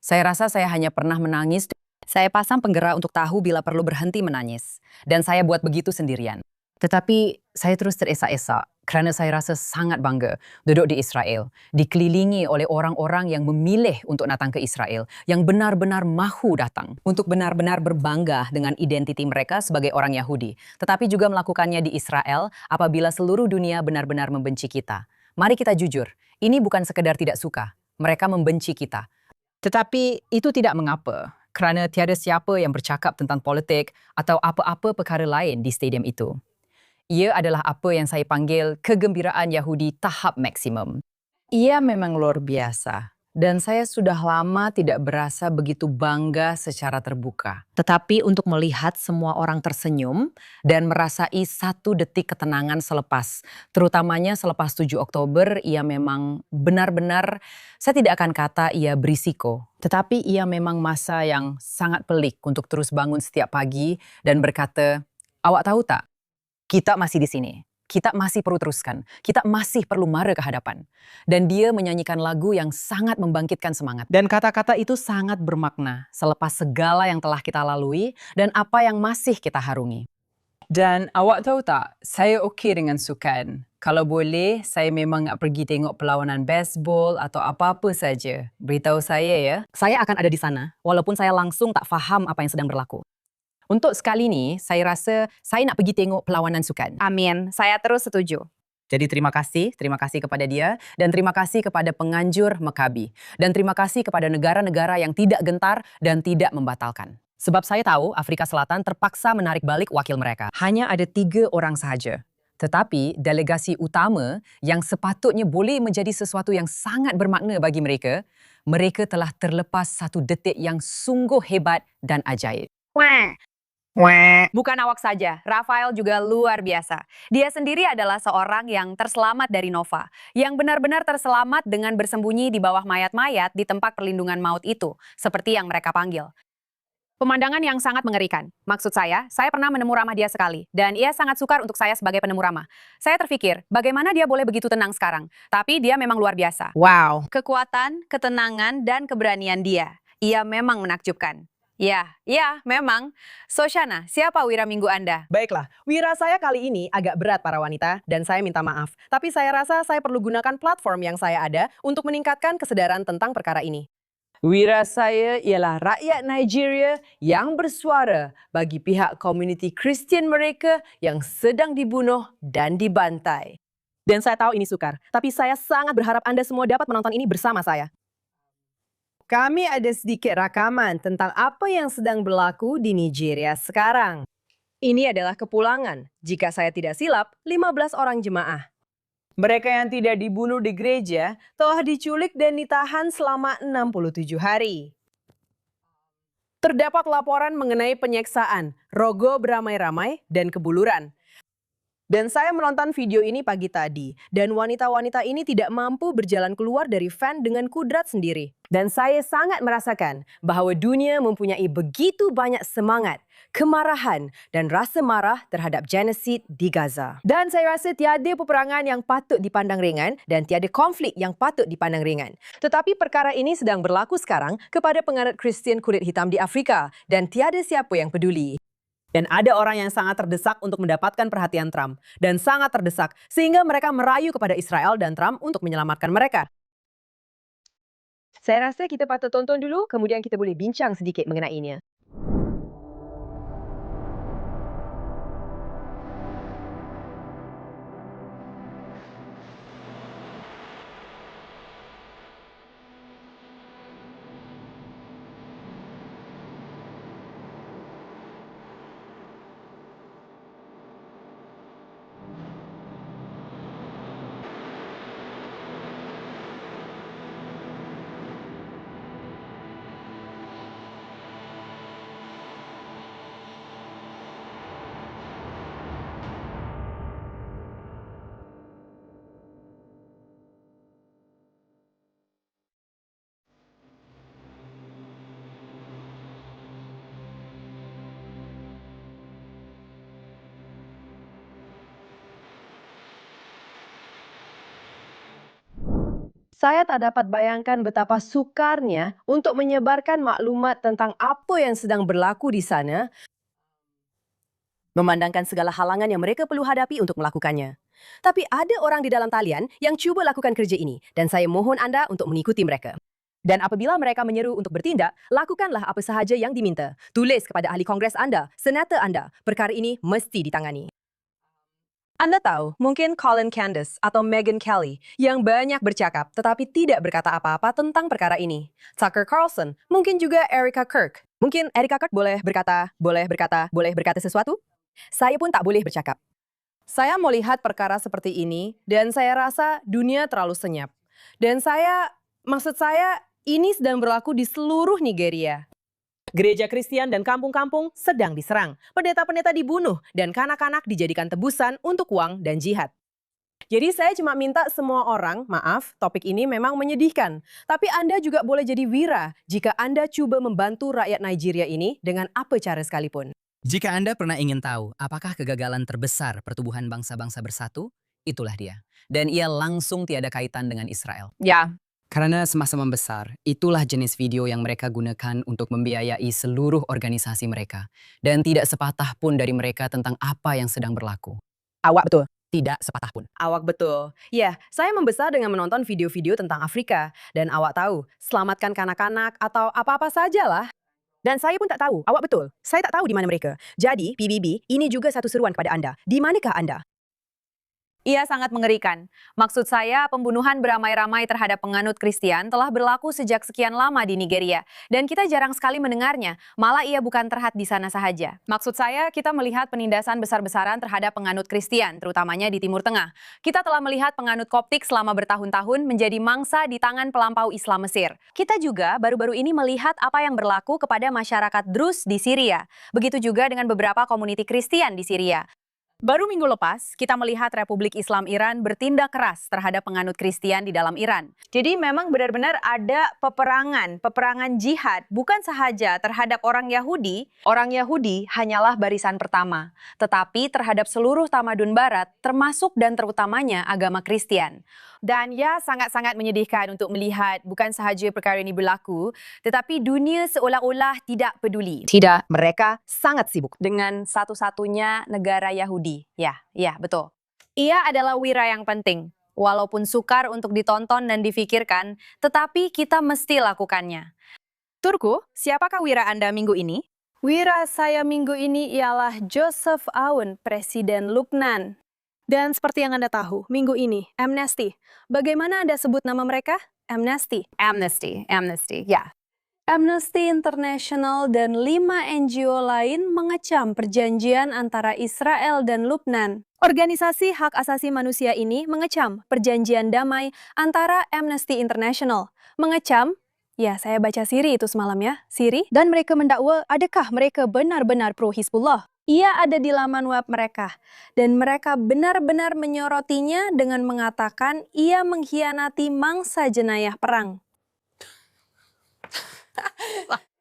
Saya rasa saya hanya pernah menangis. Saya pasang penggerak untuk tahu bila perlu berhenti menangis. Dan saya buat begitu sendirian. Tetapi saya terus teresa-esa karena saya rasa sangat bangga duduk di Israel, dikelilingi oleh orang-orang yang memilih untuk datang ke Israel, yang benar-benar mahu datang untuk benar-benar berbangga dengan identiti mereka sebagai orang Yahudi, tetapi juga melakukannya di Israel apabila seluruh dunia benar-benar membenci kita. Mari kita jujur, ini bukan sekedar tidak suka, mereka membenci kita. Tetapi itu tidak mengapa, kerana tiada siapa yang bercakap tentang politik atau apa-apa perkara lain di stadium itu. Ia adalah apa yang saya panggil kegembiraan Yahudi tahap maksimum. Ia memang luar biasa, dan saya sudah lama tidak berasa begitu bangga secara terbuka. Tetapi untuk melihat semua orang tersenyum dan merasai satu detik ketenangan selepas, terutamanya selepas 7 Oktober, ia memang benar-benar, saya tidak akan kata ia berisiko, tetapi ia memang masa yang sangat pelik untuk terus bangun setiap pagi dan berkata, awak tahu tak? Kita masih di sini. Kita masih perlu teruskan. Kita masih perlu mara ke hadapan. Dan dia menyanyikan lagu yang sangat membangkitkan semangat. Dan kata-kata itu sangat bermakna selepas segala yang telah kita lalui dan apa yang masih kita harungi. Dan awak tahu tak, saya okey dengan sukan. Kalau boleh, saya memang nak pergi tengok perlawanan baseball atau apa-apa saja. Beritahu saya ya. Saya akan ada di sana, walaupun saya langsung tak faham apa yang sedang berlaku. Untuk sekali ini, saya rasa saya nak pergi tengok perlawanan sukan. Amin, saya terus setuju. Jadi terima kasih kepada dia dan terima kasih kepada penganjur Maccabi dan terima kasih kepada negara-negara yang tidak gentar dan tidak membatalkan. Sebab saya tahu Afrika Selatan terpaksa menarik balik wakil mereka. Hanya ada 3 orang sahaja. Tetapi delegasi utama yang sepatutnya boleh menjadi sesuatu yang sangat bermakna bagi mereka, mereka telah terlepas satu detik yang sungguh hebat dan ajaib. Bukan awak saja, Rafael juga luar biasa. Dia sendiri adalah seorang yang terselamat dari Nova, yang benar-benar terselamat dengan bersembunyi di bawah mayat-mayat di tempat perlindungan maut itu, seperti yang mereka panggil. Pemandangan yang sangat mengerikan. Maksud saya pernah menemu ramah dia sekali, dan ia sangat sukar untuk saya sebagai penemu ramah. Saya terpikir, bagaimana dia boleh begitu tenang sekarang? Tapi dia memang luar biasa. Wow. Kekuatan, ketenangan, dan keberanian dia. Ia memang menakjubkan. Ya, memang. Soshana, siapa wira minggu Anda? Baiklah, wira saya kali ini agak berat para wanita dan saya minta maaf. Tapi saya rasa saya perlu gunakan platform yang saya ada untuk meningkatkan kesadaran tentang perkara ini. Wira saya ialah rakyat Nigeria yang bersuara bagi pihak komuniti Kristian mereka yang sedang dibunuh dan dibantai. Dan saya tahu ini sukar, tapi saya sangat berharap Anda semua dapat menonton ini bersama saya. Kami ada sedikit rakaman tentang apa yang sedang berlaku di Nigeria sekarang. Ini adalah kepulangan, jika saya tidak silap, 15 orang jemaah. Mereka yang tidak dibunuh di gereja telah diculik dan ditahan selama 67 hari. Terdapat laporan mengenai penyiksaan, rogo beramai-ramai, dan kebuluran. Dan saya menonton video ini pagi tadi, dan wanita-wanita ini tidak mampu berjalan keluar dari van dengan kudrat sendiri. Dan saya sangat merasakan bahwa dunia mempunyai begitu banyak semangat, kemarahan, dan rasa marah terhadap genosid di Gaza. Dan saya rasa tiada peperangan yang patut dipandang ringan dan tiada konflik yang patut dipandang ringan. Tetapi perkara ini sedang berlaku sekarang kepada penganut Kristian kulit hitam di Afrika dan tiada siapa yang peduli. Dan ada orang yang sangat terdesak untuk mendapatkan perhatian Trump. Dan sangat terdesak sehingga mereka merayu kepada Israel dan Trump untuk menyelamatkan mereka. Saya rasa kita patut tonton dulu, kemudian kita boleh bincang sedikit mengenainya. Saya tak dapat bayangkan betapa sukarnya untuk menyebarkan maklumat tentang apa yang sedang berlaku di sana, memandangkan segala halangan yang mereka perlu hadapi untuk melakukannya. Tapi ada orang di dalam talian yang cuba lakukan kerja ini, dan saya mohon anda untuk mengikuti mereka. Dan apabila mereka menyeru untuk bertindak, lakukanlah apa sahaja yang diminta. Tulis kepada ahli Kongres anda, senata anda, perkara ini mesti ditangani. Anda tahu, mungkin Colin Candace atau Megyn Kelly yang banyak bercakap tetapi tidak berkata apa-apa tentang perkara ini. Tucker Carlson, mungkin juga Erica Kirk. Mungkin Erica Kirk boleh berkata sesuatu? Saya pun tak boleh bercakap. Saya melihat perkara seperti ini dan saya rasa dunia terlalu senyap. Dan maksud saya, ini sedang berlaku di seluruh Nigeria. Gereja Kristen dan kampung-kampung sedang diserang, pendeta-pendeta dibunuh, dan kanak-kanak dijadikan tebusan untuk uang dan jihad. Jadi saya cuma minta semua orang, maaf, topik ini memang menyedihkan. Tapi Anda juga boleh jadi wira jika Anda coba membantu rakyat Nigeria ini dengan apa cara sekalipun. Jika Anda pernah ingin tahu apakah kegagalan terbesar pertubuhan bangsa-bangsa bersatu, itulah dia. Dan ia langsung tiada kaitan dengan Israel. Ya, Karena semasa membesar, itulah jenis video yang mereka gunakan untuk membiayai seluruh organisasi mereka. Dan tidak sepatah pun dari mereka tentang apa yang sedang berlaku. Awak betul. Tidak sepatah pun. Awak betul. Ya, saya membesar dengan menonton video-video tentang Afrika. Dan awak tahu, selamatkan kanak-kanak atau apa-apa sajalah. Dan saya pun tak tahu. Awak betul. Saya tak tahu di mana mereka. Jadi, PBB, ini juga satu seruan kepada Anda. Di manakah Anda? ia sangat mengerikan. Maksud saya, pembunuhan beramai-ramai terhadap penganut Kristen telah berlaku sejak sekian lama di Nigeria. Dan kita jarang sekali mendengarnya, malah ia bukan terhad di sana sahaja. Maksud saya, kita melihat penindasan besar-besaran terhadap penganut Kristen, terutamanya di Timur Tengah. Kita telah melihat penganut Koptik selama bertahun-tahun menjadi mangsa di tangan pelampau Islam Mesir. Kita juga baru-baru ini melihat apa yang berlaku kepada masyarakat Druze di Syria. Begitu juga dengan beberapa komuniti Kristen di Syria. Baru minggu lepas, kita melihat Republik Islam Iran bertindak keras terhadap penganut Kristen di dalam Iran. Jadi memang benar-benar ada peperangan jihad, bukan sahaja terhadap orang Yahudi. Orang Yahudi hanyalah barisan pertama, tetapi terhadap seluruh tamadun barat, termasuk dan terutamanya agama Kristen. Dan ya sangat-sangat menyedihkan untuk melihat bukan sahaja perkara ini berlaku, tetapi dunia seolah-olah tidak peduli. Tidak, mereka sangat sibuk. Dengan satu-satunya negara Yahudi. Ya, betul. Ia adalah wira yang penting. Walaupun sukar untuk ditonton dan difikirkan, tetapi kita mesti lakukannya. Turku, siapakah wira Anda minggu ini? Wira saya minggu ini ialah Joseph Aoun, Presiden Lubnan. Dan seperti yang Anda tahu, minggu ini, Amnesty. Bagaimana Anda sebut nama mereka? Amnesty, ya. Amnesty International dan 5 NGO lain mengecam perjanjian antara Israel dan Lubnan. Organisasi hak asasi manusia ini mengecam perjanjian damai antara Amnesty International. Mengecam, ya saya baca Siri itu semalam ya, Siri. Dan mereka mendakwa adakah mereka benar-benar pro-Hizbullah. Ia ada di laman web mereka, dan mereka benar-benar menyorotinya dengan mengatakan ia mengkhianati mangsa jenayah perang.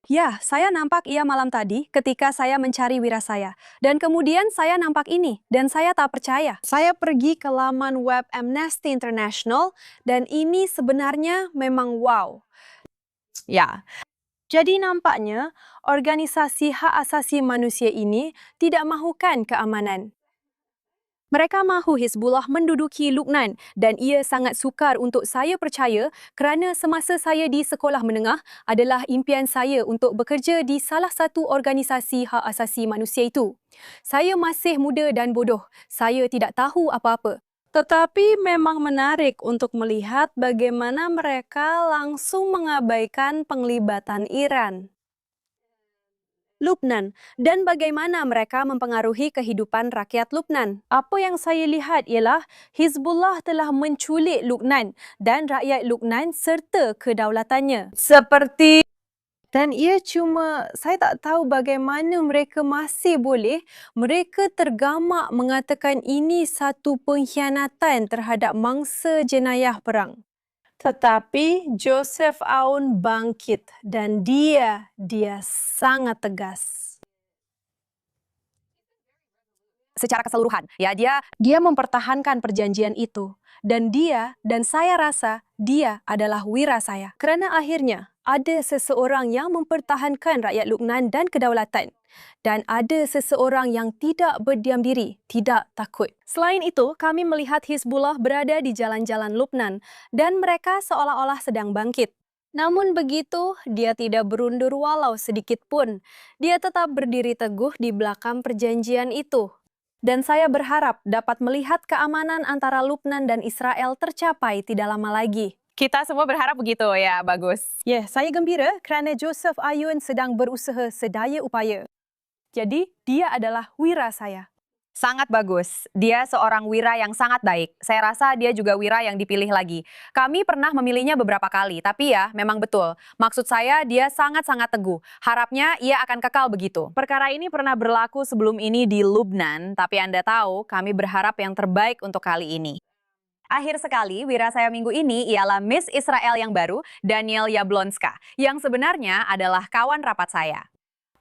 Ya, saya nampak ia malam tadi ketika saya mencari wira saya. Dan kemudian saya nampak ini, dan saya tak percaya. Saya pergi ke laman web Amnesty International, dan ini sebenarnya memang wow. Ya. Jadi nampaknya organisasi hak asasi manusia ini tidak mahukan keamanan. Mereka mahu Hizbullah menduduki Lubnan dan ia sangat sukar untuk saya percaya kerana semasa saya di sekolah menengah adalah impian saya untuk bekerja di salah satu organisasi hak asasi manusia itu. Saya masih muda dan bodoh. Saya tidak tahu apa-apa. Tetapi memang menarik untuk melihat bagaimana mereka langsung mengabaikan penglibatan Iran, Lubnan, dan bagaimana mereka mempengaruhi kehidupan rakyat Lubnan. Apa yang saya lihat ialah Hizbullah telah menculik Lubnan dan rakyat Lubnan serta kedaulatannya. Dan ia saya tak tahu bagaimana mereka masih boleh, mereka tergamak mengatakan ini satu pengkhianatan terhadap mangsa jenayah perang. Tetapi Joseph Aoun bangkit dan dia sangat tegas. secara keseluruhan. Ya, Dia mempertahankan perjanjian itu. Dan saya rasa dia adalah wira saya. Kerana akhirnya ada seseorang yang mempertahankan rakyat Lubnan dan kedaulatan. Dan ada seseorang yang tidak berdiam diri, tidak takut. Selain itu, kami melihat Hizbullah berada di jalan-jalan Lubnan dan mereka seolah-olah sedang bangkit. Namun begitu, dia tidak berundur walau sedikit pun. Dia tetap berdiri teguh di belakang perjanjian itu. Dan saya berharap dapat melihat keamanan antara Lubnan dan Israel tercapai tidak lama lagi. kita semua berharap begitu ya, bagus. Ya, saya gembira kerana Joseph Ayun sedang berusaha sedaya upaya. Jadi, dia adalah wira saya. Sangat bagus. Dia seorang wira yang sangat baik. Saya rasa dia juga wira yang dipilih lagi. Kami pernah memilihnya beberapa kali, tapi ya memang betul. Maksud saya dia sangat-sangat teguh. Harapnya ia akan kekal begitu. Perkara ini pernah berlaku sebelum ini di Lubnan, tapi Anda tahu kami berharap yang terbaik untuk kali ini. Akhir sekali, wira saya minggu ini ialah Miss Israel yang baru, Daniel Yablonska, yang sebenarnya adalah kawan rapat saya.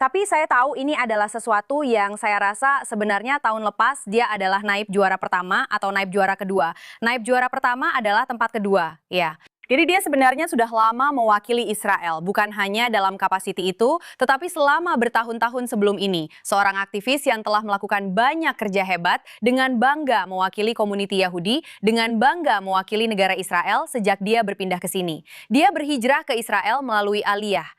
Tapi saya tahu ini adalah sesuatu yang saya rasa sebenarnya tahun lepas dia adalah naib juara pertama atau naib juara kedua. Naib juara pertama adalah tempat kedua, ya. Jadi dia sebenarnya sudah lama mewakili Israel, bukan hanya dalam kapasiti itu, tetapi selama bertahun-tahun sebelum ini. Seorang aktivis yang telah melakukan banyak kerja hebat dengan bangga mewakili komuniti Yahudi, dengan bangga mewakili negara Israel sejak dia berpindah ke sini. Dia berhijrah ke Israel melalui Aliyah.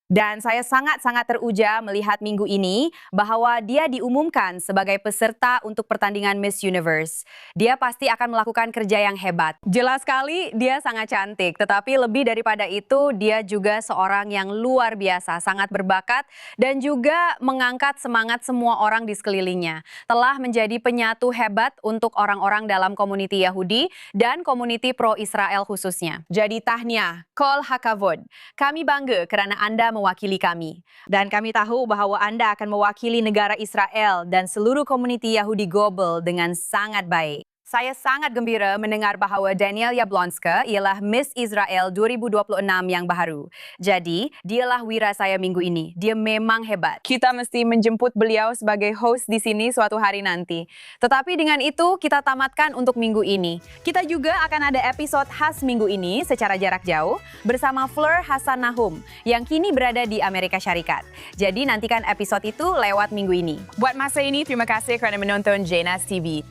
Dan saya sangat-sangat teruja melihat minggu ini bahwa dia diumumkan sebagai peserta untuk pertandingan Miss Universe. Dia pasti akan melakukan kerja yang hebat. Jelas sekali dia sangat cantik, tetapi lebih daripada itu dia juga seorang yang luar biasa, sangat berbakat dan juga mengangkat semangat semua orang di sekelilingnya. Telah menjadi penyatu hebat untuk orang-orang dalam komuniti Yahudi dan komuniti pro-Israel khususnya. Jadi tahniah, kol hakavod. Kami bangga kerana Anda mewakili kami. Dan kami tahu bahwa Anda akan mewakili negara Israel dan seluruh komuniti Yahudi global dengan sangat baik. Saya sangat gembira mendengar bahwa Daniel Yablonska ialah Miss Israel 2026 yang baru. Jadi, dialah wira saya minggu ini. Dia memang hebat. Kita mesti menjemput beliau sebagai host di sini suatu hari nanti. Tetapi dengan itu, kita tamatkan untuk minggu ini. Kita juga akan ada episode khas minggu ini secara jarak jauh bersama Fleur Hassan Nahum yang kini berada di Amerika Syarikat. Jadi, nantikan episode itu lewat minggu ini. Buat masa ini, terima kasih kerana menonton Jnas TV.